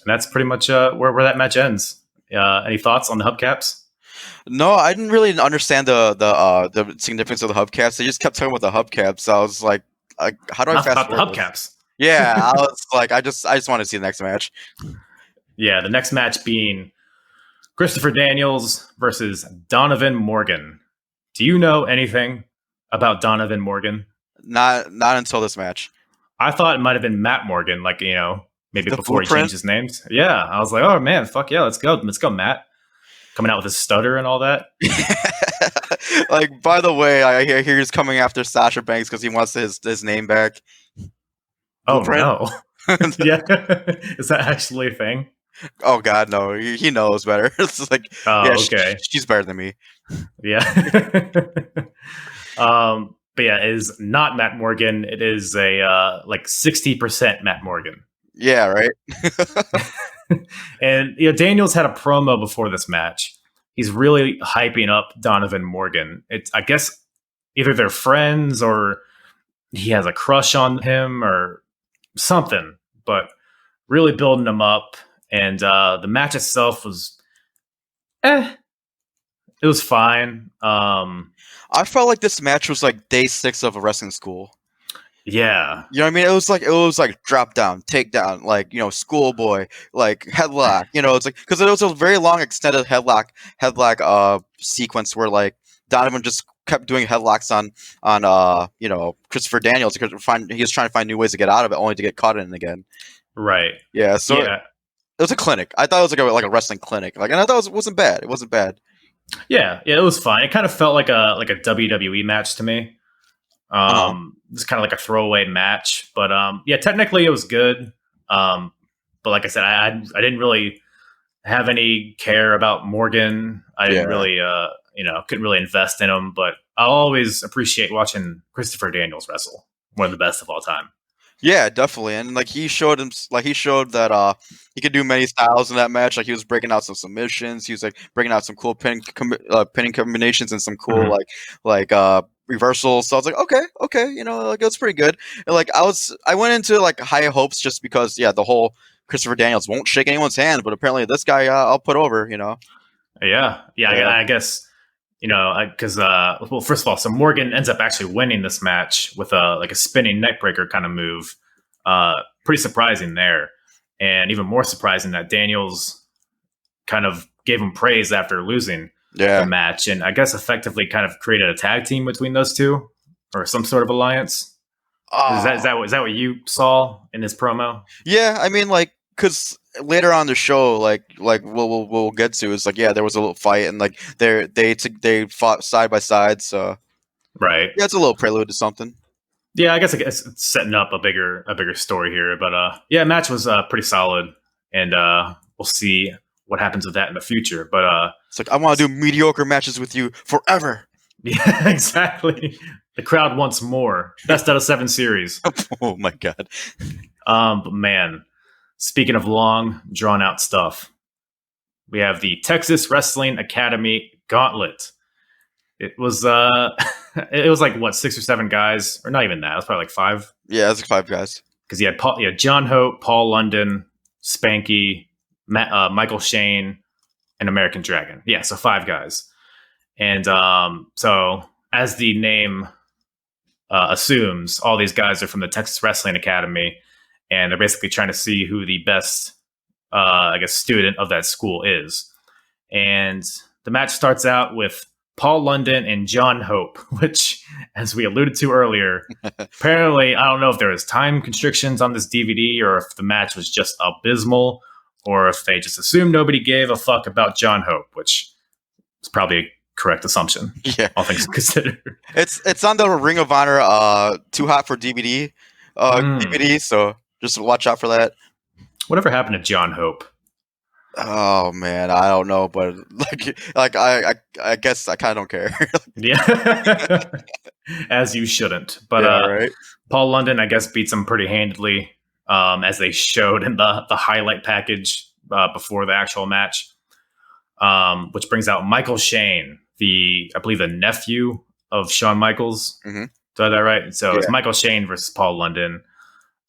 that's pretty much where that match ends. Any thoughts on the hubcaps? No, I didn't really understand the significance of the hubcaps. They just kept talking about the hubcaps. So I was like, how do I Enough fast about the forward this? hubcaps. Yeah, I was like, I just want to see the next match. Yeah, the next match being Christopher Daniels versus Donovan Morgan. Do you know anything about Donovan Morgan? Not until this match. I thought it might have been Matt Morgan, like, maybe The before he blueprint. changed his names. Yeah, I was like, oh man, fuck yeah, let's go, Matt. Coming out with his stutter and all that. Like, by the way, I hear he's coming after Sasha Banks because he wants his name back. Oh Blueprint? no, yeah, is that actually a thing? Oh God, no, he knows better. It's like, Oh, yeah, okay, she's better than me. yeah. But yeah, it is not Matt Morgan. It is a like 60% Matt Morgan. Yeah, right. And Daniels had a promo before this match. He's really hyping up Donovan Morgan. It's, I guess, either they're friends or he has a crush on him or something, but really building him up. And the match itself was, it was fine. I felt like this match was like day 6 of a wrestling school. Yeah, You know what I mean? It was like drop down, take down, like, schoolboy, like headlock. It's like, because it was a very long extended headlock sequence where like Donovan just kept doing headlocks on Christopher Daniels because he was trying to find new ways to get out of it, only to get caught in it again. right. Yeah, so Yeah, it was a clinic. I thought it was like a wrestling clinic. Like, and I thought it wasn't bad. It wasn't bad. yeah, it was fine. It kind of felt like a WWE match to me. It's kind of like a throwaway match, but yeah, technically it was good. But like I said, I didn't really have any care about Morgan. I didn't really, couldn't really invest in him. But I'll always appreciate watching Christopher Daniels wrestle, one of the best of all time. Yeah, definitely, and like he showed that he could do many styles in that match. Like he was breaking out some submissions. He was like breaking out some cool pinning combinations and some cool reversals. So I was like, okay, like it was pretty good. And like I went into like high hopes just because the whole Christopher Daniels won't shake anyone's hand, but apparently this guy I'll put over. Yeah. I guess. Because well, first of all, so Morgan ends up actually winning this match with a spinning neckbreaker kind of move. Pretty surprising there, and even more surprising that Daniels kind of gave him praise after losing the match, and I guess effectively kind of created a tag team between those two or some sort of alliance. Is that what you saw in this promo? Yeah, I mean, like, because later on the show, like we'll get to, is like, there was a little fight, and like they fought side by side, so right. Yeah, it's a little prelude to something. Yeah, I guess it's setting up a bigger story here, but match was pretty solid, and we'll see what happens with that in the future. But it's like, I want to do mediocre matches with you forever. Yeah, exactly. The crowd wants more. Best out of 7 series. Oh my God. But man, speaking of long, drawn out stuff, we have the Texas Wrestling Academy Gauntlet. It was it was like what, 6 or 7 guys, or not even that. It was probably like 5. Yeah, it's like 5 guys. Because you had John Hope, Paul London, Spanky, Michael Shane, and American Dragon. Yeah, so 5 guys. And so as the name assumes, all these guys are from the Texas Wrestling Academy, and they're basically trying to see who the best, student of that school is. And the match starts out with Paul London and John Hope, which, as we alluded to earlier, apparently, I don't know if there was time constrictions on this DVD or if the match was just abysmal or if they just assumed nobody gave a fuck about John Hope, which is probably a correct assumption. Yeah, all things considered. It's on the Ring of Honor Too Hot for DVD DVD, so just watch out for that. Whatever happened to John Hope? Oh man, I don't know, but I guess I kind of don't care. Yeah, as you shouldn't. But right. Paul London, I guess, beats him pretty handedly, as they showed in the highlight package before the actual match. Which brings out Michael Shane, I believe the nephew of Shawn Michaels. Mm-hmm. Did I have that right? So it's Michael Shane versus Paul London.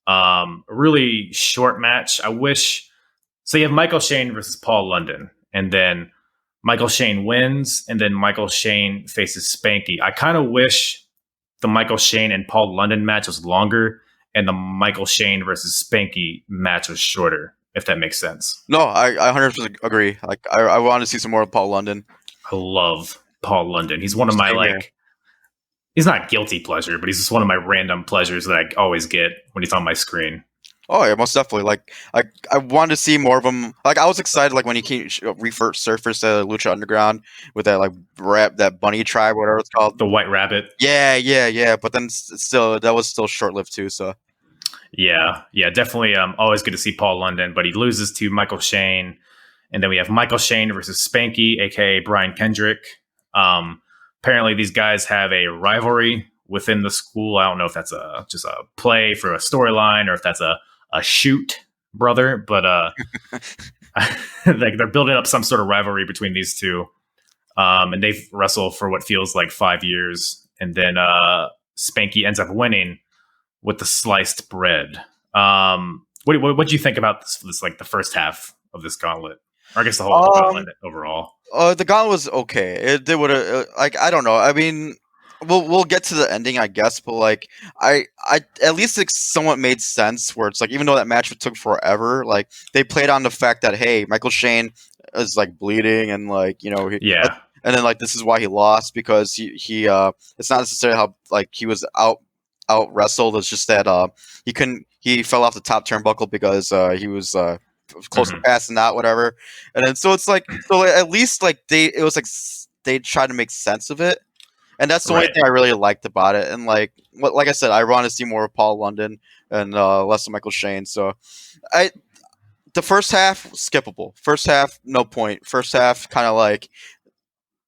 A really short match. I wish. So you have Michael Shane versus Paul London, and then Michael Shane wins, and then Michael Shane faces Spanky. I kind of wish the Michael Shane and Paul London match was longer, and the Michael Shane versus Spanky match was shorter, if that makes sense. No, I 100% agree. Like, I want to see some more of Paul London. I love Paul London. He's one of my, he's not guilty pleasure, but he's just one of my random pleasures that I always get when he's on my screen. Oh yeah, most definitely. Like, I wanted to see more of him. Like, I was excited, like when he came resurfaced at Lucha Underground with that like that bunny tribe, whatever it's called, the White Rabbit. Yeah. But then still, that was still short lived too. So yeah, definitely. Always good to see Paul London, but he loses to Michael Shane, and then we have Michael Shane versus Spanky, aka Brian Kendrick. Apparently, these guys have a rivalry within the school. I don't know if that's just a play for a storyline or if that's a shoot, brother, but like they're building up some sort of rivalry between these two, and they've wrestled for what feels like 5 years, and then Spanky ends up winning with the sliced bread. What do you think about this like the first half of this gauntlet, or I guess the whole gauntlet overall? The gauntlet was okay. It did what like, I don't know. I mean, we'll get to the ending, I guess, but like I at least it somewhat made sense where it's like, even though that match took forever, like they played on the fact that, hey, Michael Shane is like bleeding and like, you know, and then like this is why he lost, because he it's not necessarily how like he was out wrestled. It's just that he fell off the top turnbuckle because he was close to passing out, whatever. And then so it's like, so at least like they tried to make sense of it. And that's the only thing I really liked about it. And like I said, I want to see more of Paul London and less of Michael Shane. So the first half, skippable. First half, no point. First half, kind of like,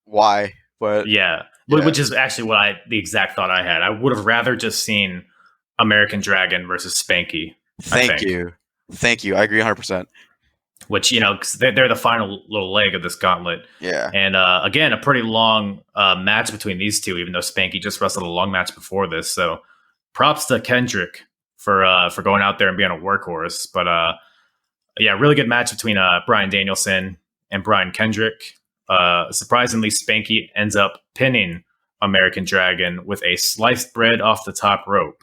why? But yeah, which is actually the exact thought I had. I would have rather just seen American Dragon versus Spanky. Thank you. I agree 100%. Which, you know, because they're the final little leg of this gauntlet. Yeah. And again, a pretty long match between these two, even though Spanky just wrestled a long match before this. So props to Kendrick for going out there and being a workhorse. But yeah, really good match between Bryan Danielson and Brian Kendrick. Surprisingly, Spanky ends up pinning American Dragon with a sliced bread off the top rope.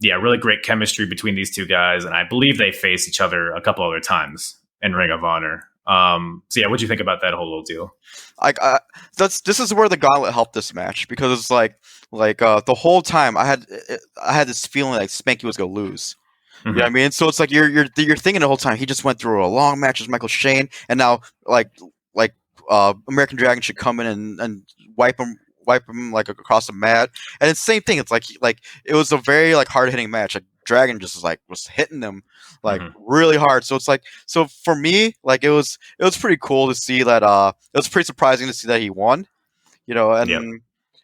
Yeah, really great chemistry between these two guys, and I believe they faced each other a couple other times in Ring of Honor. So yeah, what do you think about that whole little deal? This is where the gauntlet helped this match, because it's like the whole time I had this feeling like Spanky was gonna lose. Mm-hmm. You know what I mean? So it's like you're thinking the whole time he just went through a long match with Michael Shane, and now like American Dragon should come in and wipe him like across the mat. And it's the same thing. It's like it was a very like hard hitting match. Like Dragon just was hitting them like really hard. So it's like, so for me, like it was pretty cool to see that. It was pretty surprising to see that he won. You know, and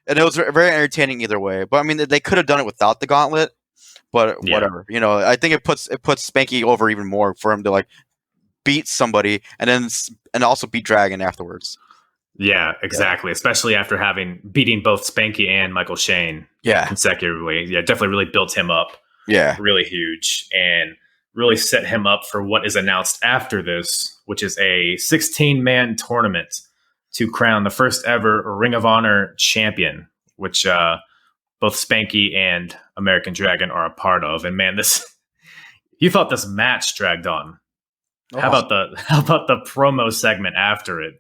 it was very entertaining either way. But I mean, they could have done it without the gauntlet. But whatever. You know, I think it puts Spanky over even more for him to like beat somebody and also beat Dragon afterwards. Yeah, exactly. Yeah. Especially after beating both Spanky and Michael Shane consecutively. Yeah, definitely really built him up. Yeah. Really huge, and really set him up for what is announced after this, which is a 16-man tournament to crown the first ever Ring of Honor champion, which both Spanky and American Dragon are a part of. And man, you thought this match dragged on. Oh. How about the promo segment after it?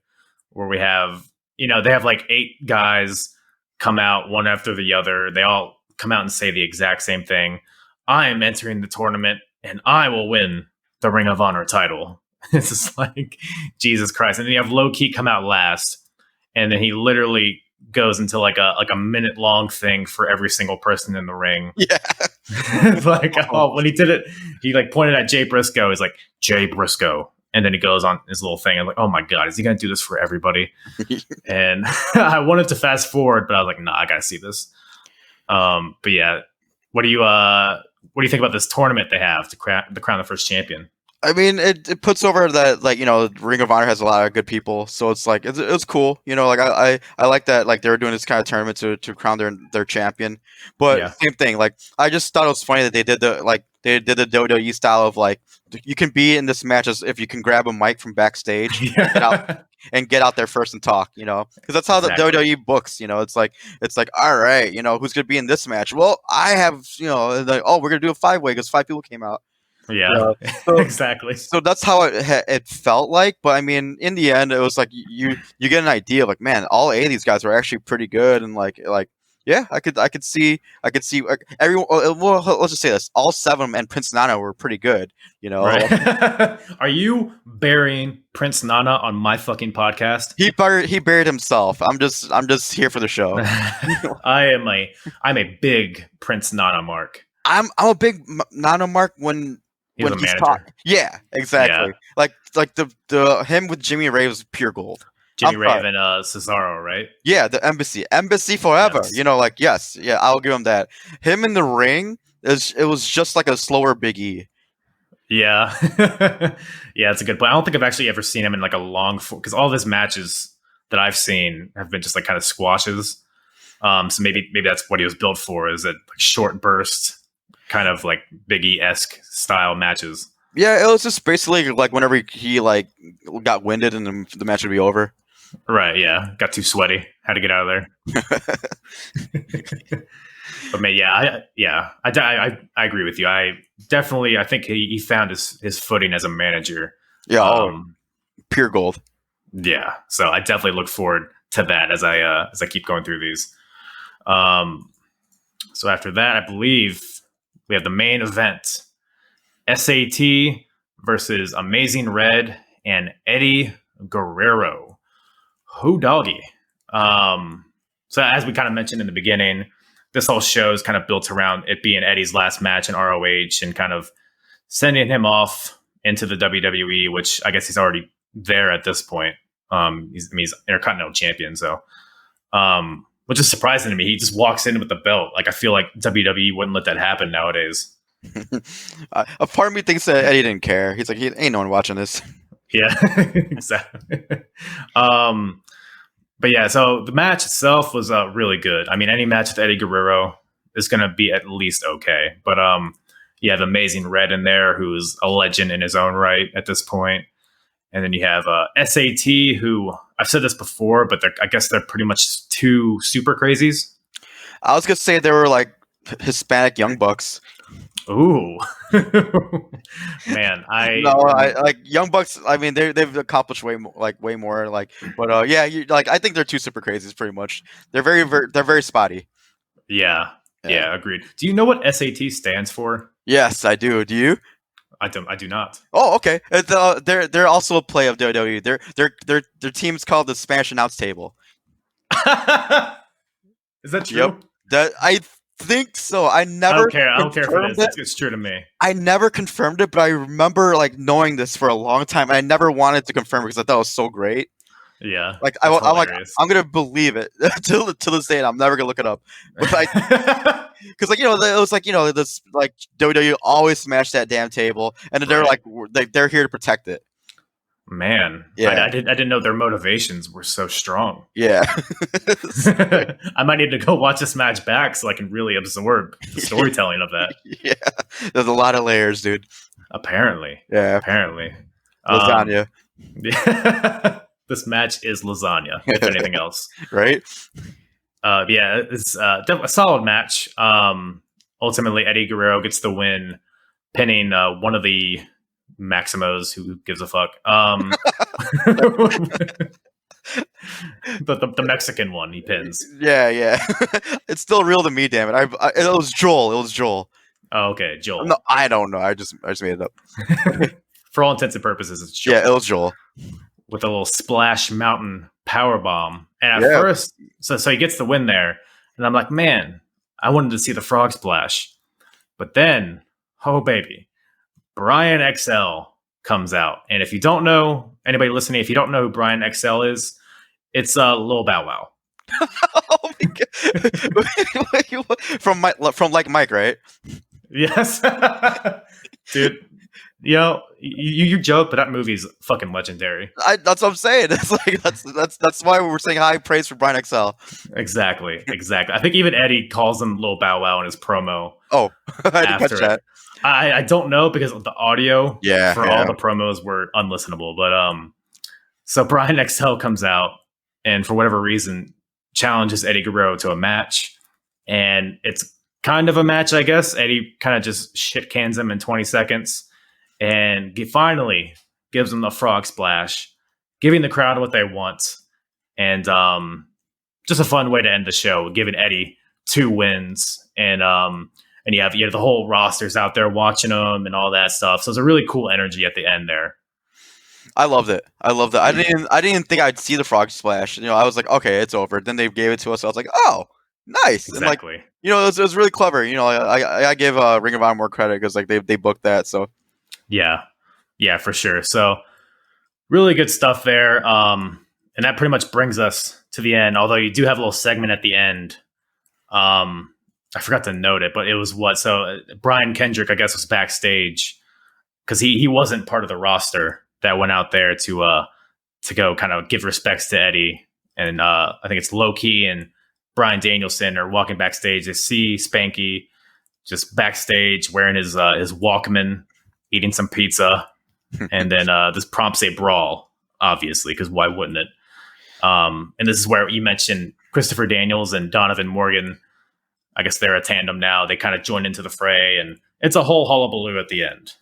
Where we have, you know, they have like 8 guys come out one after the other. They all come out and say the exact same thing. I am entering the tournament and I will win the Ring of Honor title. It's just like, Jesus Christ. And then you have Low Key come out last. And then he literally goes into like a minute long thing for every single person in the ring. Yeah. It's like, when he did it, he like pointed at Jay Briscoe. He's like, Jay Briscoe. And then he goes on his little thing. I'm like, oh my God, is he going to do this for everybody? And I wanted to fast forward, but I was like, nah, I got to see this. But yeah, what do you think about this tournament they have to crown the first champion? I mean, it puts over that, like, Ring of Honor has a lot of good people, so it's like it's cool. Like I like that, like, they were doing this kind of tournament to crown their champion. But Yeah. same thing, like, I just thought it was funny that they did the WWE style of, like, you can be in this match as if you can grab a mic from backstage and get out there first and talk, because that's how Exactly. the WWE books. It's like, all right, who's gonna be in this match? Well, I have, like, oh, we're gonna do a 5-way because 5 people came out. Yeah. So, Exactly. so that's how it felt like. But I mean, in the end, it was like you get an idea of, like, man, all 8 of these guys were actually pretty good, and like yeah, I could see like, everyone. Well, let's just say this: all 7 and Prince Nana were pretty good. Right. Are you burying Prince Nana on my fucking podcast? He buried himself. I'm just here for the show. I'm a big Prince Nana mark. I'm a big Nana mark when He's a he's manager. taught. Yeah, exactly. Yeah. Like the him with Jimmy Ray was pure gold. Jimmy I'm sorry. Raven, Cesaro, right? Yeah, the embassy forever. Yes. Like, yes, yeah, I'll give him that. Him in the ring it was just like a slower Big E. Yeah. Yeah, it's a good point. I don't think I've actually ever seen him in like a long, because all of his matches that I've seen have been just like kind of squashes. So maybe that's what he was built for, is that like short burst kind of like Big E-esque style matches. Yeah, it was just basically like whenever he like got winded and the match would be over. Right, yeah. Got too sweaty. Had to get out of there. But man, I agree with you. I think he found his footing as a manager. Yeah, pure gold. Yeah, so I definitely look forward to that as I keep going through these. So after that, I believe we have the main event: SAT versus Amazing Red and Eddie Guerrero. Who doggy? So as we kind of mentioned in the beginning, this whole show is kind of built around it being Eddie's last match in ROH and kind of sending him off into the WWE, which I guess he's already there at this point. He's Intercontinental Champion, so which is surprising to me. He just walks in with the belt. Like, I feel like WWE wouldn't let that happen nowadays. A part of me thinks that Eddie didn't care. He's like, ain't no one watching this. Yeah, exactly. But yeah, so the match itself was really good. I mean, any match with Eddie Guerrero is going to be at least okay. But you have Amazing Red in there, who's a legend in his own right at this point. And then you have SAT, who I've said this before, but I guess they're pretty much 2 super crazies. I was gonna say they were like Hispanic Young Bucks. Ooh, man! I like Young Bucks. I mean, they've accomplished way more. Like, but I think they're 2 super crazies. Pretty much, they're very spotty. Yeah, agreed. Do you know what SAT stands for? Yes, I do. Do you? I do not. Oh, okay. They're also a play of WWE. Their team's called the Spanish Announce Table. Is that true? Yep. That I think so. I don't care for this. It's true to me. I never confirmed it, but I remember like knowing this for a long time. I never wanted to confirm it because I thought it was so great. Yeah. Like I'm like, I'm gonna believe it till this day, and I'm never gonna look it up. But because like, it was like, this like WWE always smashed that damn table, and they're like they're here to protect it. Man, yeah, I didn't know their motivations were so strong. Yeah, I might need to go watch this match back so I can really absorb the storytelling of that. Yeah, there's a lot of layers, dude. Apparently, lasagna. This match is lasagna, if anything else. Right? Yeah, it's a solid match. Ultimately, Eddie Guerrero gets the win, pinning one of the Maximos, who gives a fuck. The Mexican one he pins. Yeah. It's still real to me, damn it. It was Joel. Oh, okay, Joel. No, I don't know. I just made it up. For all intents and purposes, it's Joel. Yeah, it was Joel. With a little Splash Mountain power bomb. And at first, so he gets the win there. And I'm like, man, I wanted to see the frog splash. But then, oh baby, Brian XL comes out. And if you don't know, anybody listening, if you don't know who Brian XL is, it's Lil Bow Wow. Oh my God. From like Mike, right? Yes. Dude, You joke, but that movie's fucking legendary. That's what I'm saying. It's like that's why we're saying high praise for Brian XL. Exactly. I think even Eddie calls him Lil Bow Wow in his promo. Oh, I didn't catch that. I don't know because the audio all the promos were unlistenable. But so Brian XL comes out and for whatever reason challenges Eddie Guerrero to a match, and it's kind of a match, I guess. Eddie kind of just shit cans him in 20 seconds. And finally gives them the frog splash, giving the crowd what they want. And just a fun way to end the show, giving Eddie 2 wins. And you have the whole roster's out there watching them and all that stuff. So it's a really cool energy at the end there. I loved it. I didn't think I'd see the frog splash. I was like, okay, it's over. Then they gave it to us. So I was like, oh, nice. Exactly. And it was really clever. I give Ring of Honor more credit because like they booked that. So. Yeah, for sure. So really good stuff there. And that pretty much brings us to the end. Although you do have a little segment at the end. I forgot to note it, but it was so Brian Kendrick, I guess, was backstage because he wasn't part of the roster that went out there to go kind of give respects to Eddie. And I think it's Low Key and Bryan Danielson are walking backstage. They see Spanky just backstage wearing his Walkman, eating some pizza, and then this prompts a brawl, obviously, because why wouldn't it? And this is where you mentioned Christopher Daniels and Donovan Morgan. I guess they're a tandem now. They kind of join into the fray, and it's a whole hullabaloo at the end.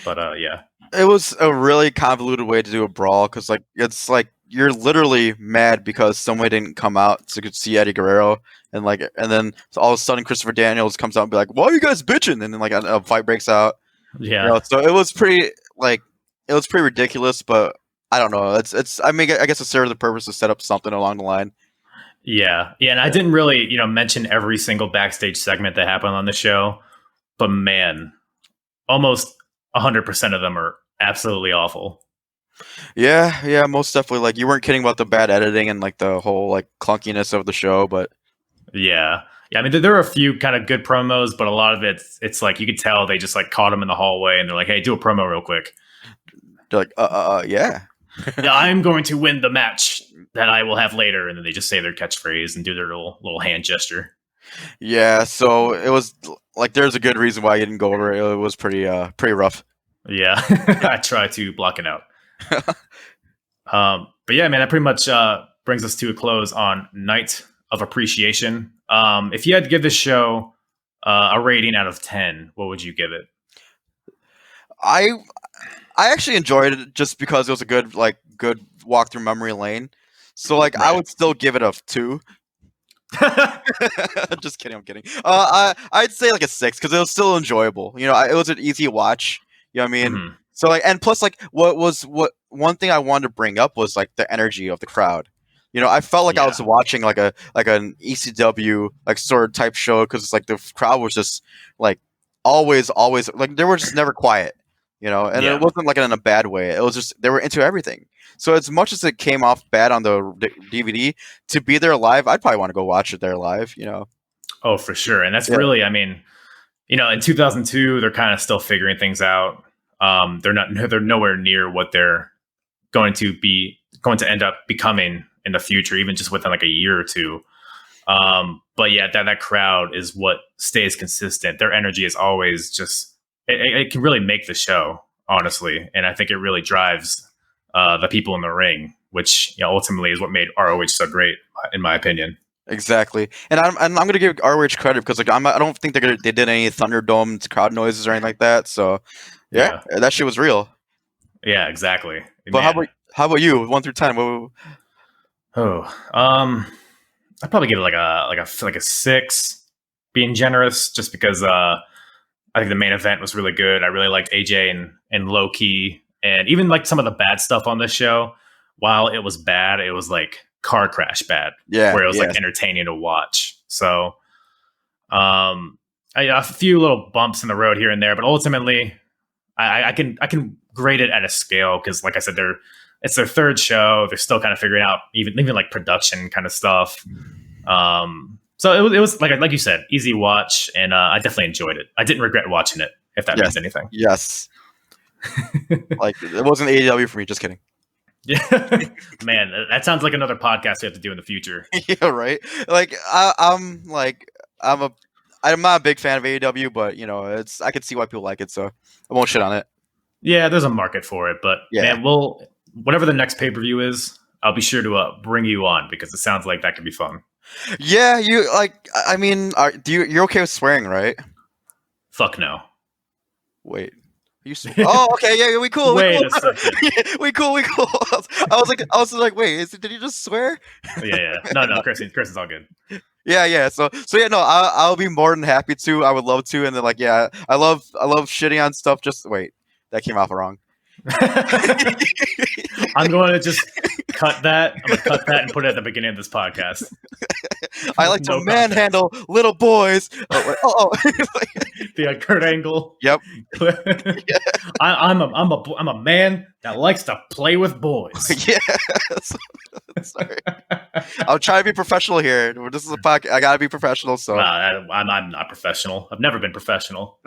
But yeah. It was a really convoluted way to do a brawl, because it's like you're literally mad because somebody didn't come out to see Eddie Guerrero, and then all of a sudden Christopher Daniels comes out and be like, "Why are you guys bitching?" And then a fight breaks out. Yeah. So it was pretty ridiculous, but I don't know. I guess it served the purpose to set up something along the line. Yeah. And I didn't really, mention every single backstage segment that happened on the show, but man, almost 100% of them are absolutely awful. Yeah, most definitely. You weren't kidding about the bad editing and the whole clunkiness of the show, but yeah. I mean, there are a few kind of good promos, but a lot of it's like you could tell they just caught him in the hallway and they're like, "Hey, do a promo real quick." They're like, yeah. Yeah, I'm going to win the match that I will have later, and then they just say their catchphrase and do their little hand gesture. Yeah, so it was there's a good reason why you didn't go over it. It was pretty rough. Yeah, I try to block it out. But yeah, man, that pretty much brings us to a close on Night of Appreciation. If you had to give this show a rating out of 10, what would you give it? I actually enjoyed it just because it was a good walk through memory lane. So right. I would still give it a 2. Just kidding, I'm kidding. I'd say a 6 because it was still enjoyable. It was an easy watch. You know what I mean? Mm-hmm. So and plus what one thing I wanted to bring up was the energy of the crowd. I felt like I was watching an ECW sort of type show because the crowd was just always they were just never quiet. And it wasn't in a bad way. It was just they were into everything. So as much as it came off bad on the DVD, to be there live, I'd probably want to go watch it there live. Oh, for sure. And that's really, I mean, in 2002, they're kind of still figuring things out. They're nowhere near what they're going to end up becoming in the future, even just within a year or two. But yeah, that crowd is what stays consistent. Their energy is always just, it can really make the show, honestly. And I think it really drives the people in the ring, which ultimately is what made ROH so great, in my opinion. Exactly, and I'm going to give ROH credit because I don't think they did any Thunderdome crowd noises or anything like that. So yeah, that shit was real. Yeah, exactly. But how about you? 1 through 10? I'd probably give it a 6, being generous, just because I think the main event was really good. I really liked AJ and Low Key, and even some of the bad stuff on this show. While it was bad, it was car crash bad. Yeah, where it was entertaining to watch. So, a few little bumps in the road here and there, but ultimately, I can grade it at a scale because, like I said, it's their third show. They're still kind of figuring out even production kind of stuff. So it was like you said, easy watch, and I definitely enjoyed it. I didn't regret watching it, if that means anything. Yes. Like it wasn't AEW for me. Just kidding. Yeah, man, that sounds like another podcast we have to do in the future. Yeah, right. Like I'm like I'm not a big fan of AEW, but it's I can see why people like it, so I won't shit on it. Yeah, there's a market for it, but Yeah. man, whatever the next pay per view is, I'll be sure to bring you on because it sounds like that could be fun. Yeah, you like. I mean, you're okay with swearing, right? Fuck no. Wait. Oh, okay, yeah, we cool. Wait we cool. a second. we cool. I was like, wait, did he just swear? Yeah. No, Chris is all good. Yeah. So yeah, no, I'll be more than happy to. I would love to, and then like, yeah, I love shitting on stuff. Just wait, that came off wrong. I'm going to just cut that. I'm going to cut that and put it at the beginning of this podcast. I like to manhandle little boys. The Kurt Angle. Yep. I'm a man that likes to play with boys. Yeah. Sorry. I'm trying to be professional here. This is a podcast. I gotta be professional. So I'm not professional. I've never been professional.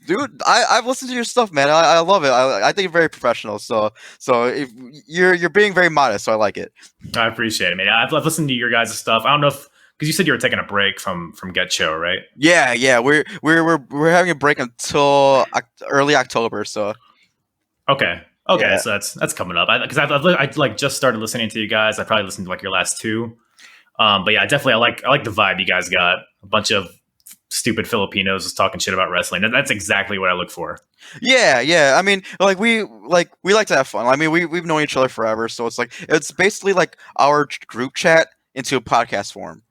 Dude, I've listened to your stuff, man. I love it. I think you're very professional. So if you're being very modest, so I like it. I appreciate it, man. I've listened to your guys' stuff. I don't know if because you said you were taking a break from GetCho, right? Yeah. We're having a break until early October. So okay. Yeah. So that's coming up. Because I like just started listening to you guys. I probably listened to like your last two. But yeah, definitely I like the vibe you guys got. A bunch of stupid Filipinos just talking shit about wrestling. That's exactly what I look for. Yeah. I mean, we like to have fun. I mean, we've known each other forever, so it's basically like our group chat into a podcast form.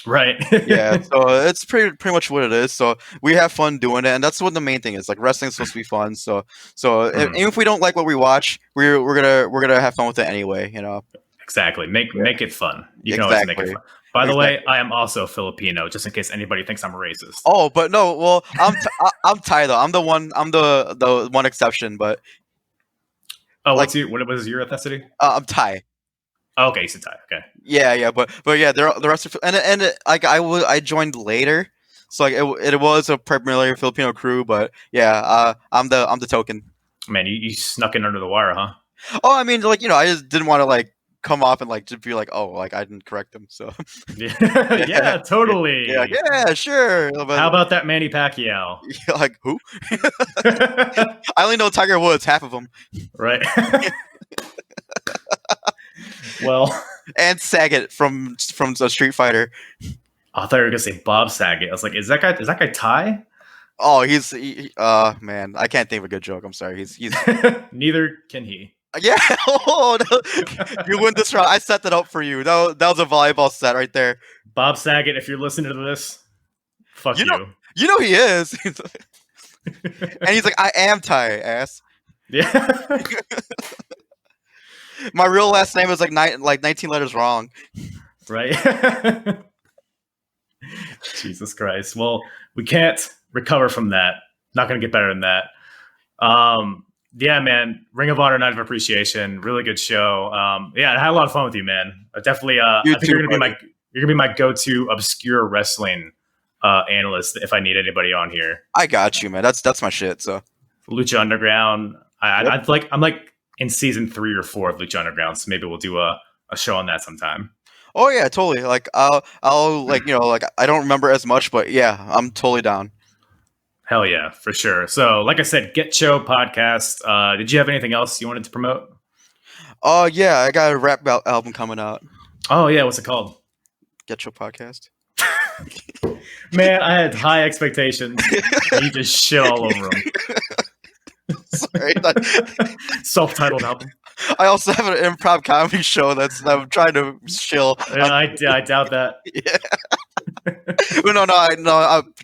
Right. Yeah. So it's pretty much what it is. So we have fun doing it, and that's what the main thing is. Like wrestling's supposed to be fun. So even if we don't like what we watch, we're gonna have fun with it anyway. Exactly. Make it fun. You can always make it fun. By the way, I am also Filipino, just in case anybody thinks I'm a racist. Oh, but no. Well, I'm Thai though. I'm the one exception. But what was your ethnicity? I'm Thai. Oh, okay, you said Thai. Okay. Yeah. But yeah, the rest of I joined later, so like it was a primarily Filipino crew. But yeah, I'm the token. Man, you snuck in under the wire, huh? Oh, I mean, like I just didn't want to come off and just be like, oh, I didn't correct them. So yeah, totally. Yeah, sure. But, how about that Manny Pacquiao? Like who? I only know Tiger Woods, half of them. Right. Well, and Saget from the Street Fighter. I thought you were gonna say Bob Saget. I was like, is that guy Thai? Oh, man, I can't think of a good joke. I'm sorry. He's neither can he. Yeah. Oh, no. You win this round. I set that up for you. That was a volleyball set right there. Bob Saget, if you're listening to this, fuck you. You know he is. And he's like, I am Thai, ass. Yeah. My real last name is like 19 letters wrong. Right. Jesus Christ. Well, we can't recover from that. Not going to get better than that. Yeah, man. Ring of Honor Night of Appreciation. Really good show. Yeah, I had a lot of fun with you, man. Definitely. I think you're gonna be my go-to obscure wrestling analyst if I need anybody on here. I got you, man. That's my shit. So Lucha Underground. I'm like in season 3 or 4 of Lucha Underground, so maybe we'll do a show on that sometime. Oh yeah, totally. Like I'll I don't remember as much, but yeah, I'm totally down. Hell yeah, for sure. So, like I said, GetCho Podcast. Did you have anything else you wanted to promote? Oh yeah, I got a rap album coming out. Oh yeah, what's it called? GetCho Podcast. Man, I had high expectations. You just shit all over them. Sorry. Self-titled album. I also have an improv comedy show that I'm trying to shill. Yeah, I doubt that. Yeah. No.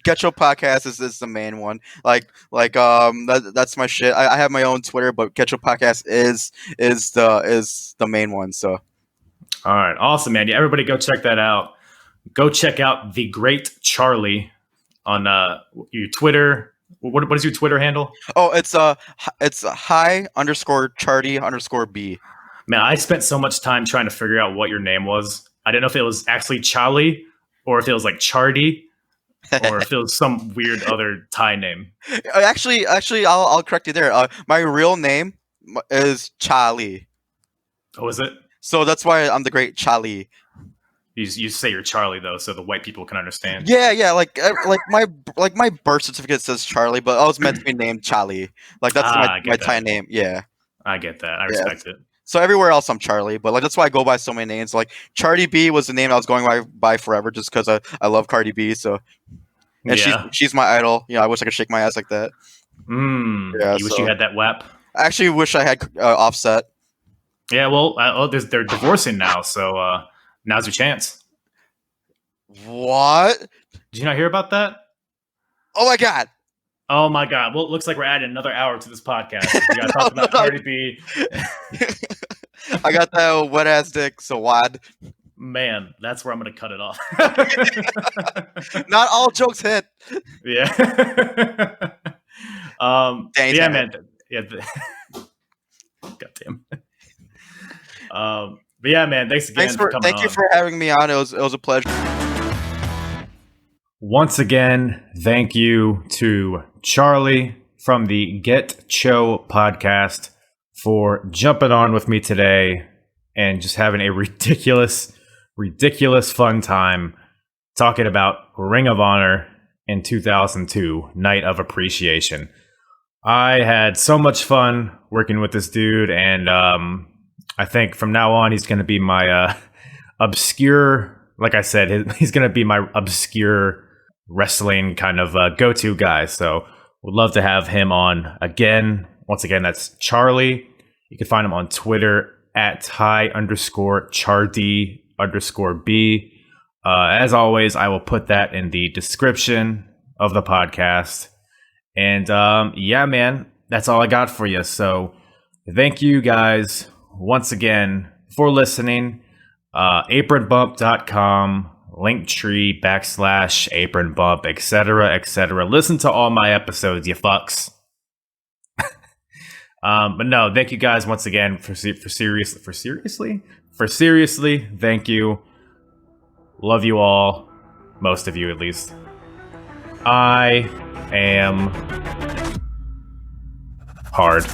GetCho Podcast is the main one. That's my shit. I have my own Twitter, but GetCho Podcast is the main one. So, all right, awesome, man. Yeah, everybody go check that out. Go check out The Great Charlie on your Twitter. What is your Twitter handle? Oh, it's _Charty_B. Man, I spent so much time trying to figure out what your name was. I didn't know if it was actually Charlie or if it was like Chardy. or if it was some weird other Thai name. Actually, I'll correct you there. My real name is Charlie. Oh, is it? So that's why I'm the Great Charlie. You say you're Charlie though, so the white people can understand. Yeah. Like my birth certificate says Charlie, but I was meant to be named Charlie. Like that's my Thai name. Yeah. I get that. I respect it. So everywhere else I'm Charlie, but like that's why I go by so many names. Like Charlie B was the name I was going by forever, just because I love Cardi B. So, and she's my idol. I wish I could shake my ass like that. Yeah. You wish you had that WAP. I actually wish I had Offset. Yeah. Well, they're divorcing now, so now's your chance. What? Did you not hear about that? Oh my god. Oh my god! Well, it looks like we're adding another hour to this podcast. We got to talk about Cardi B. I got that wet ass dick, so wad. Man, that's where I'm going to cut it off. Not all jokes hit. Yeah. Yeah, man. Yeah. Goddamn. But yeah, man. Thanks again for coming on. Thank you for having me on. It was a pleasure. Once again, thank you to Charlie from the GetCho Podcast for jumping on with me today and just having a ridiculous fun time talking about Ring of Honor in 2002, Night of Appreciation. I had so much fun working with this dude, and I think from now on he's going to be my obscure, like I said, he's going to be my obscure wrestling kind of go-to guy. So would love to have him on again. Once again, that's Charlie. You can find him on Twitter at @High_Chardy_B. As always, I will put that in the description of the podcast. And yeah, man, that's all I got for you. So thank you guys once again for listening. Apronbump.com, Linktree /apronbump, etc. Listen to all my episodes, you fucks. But no, thank you guys once again for seriously. Thank you. Love you all, most of you at least. I am hard.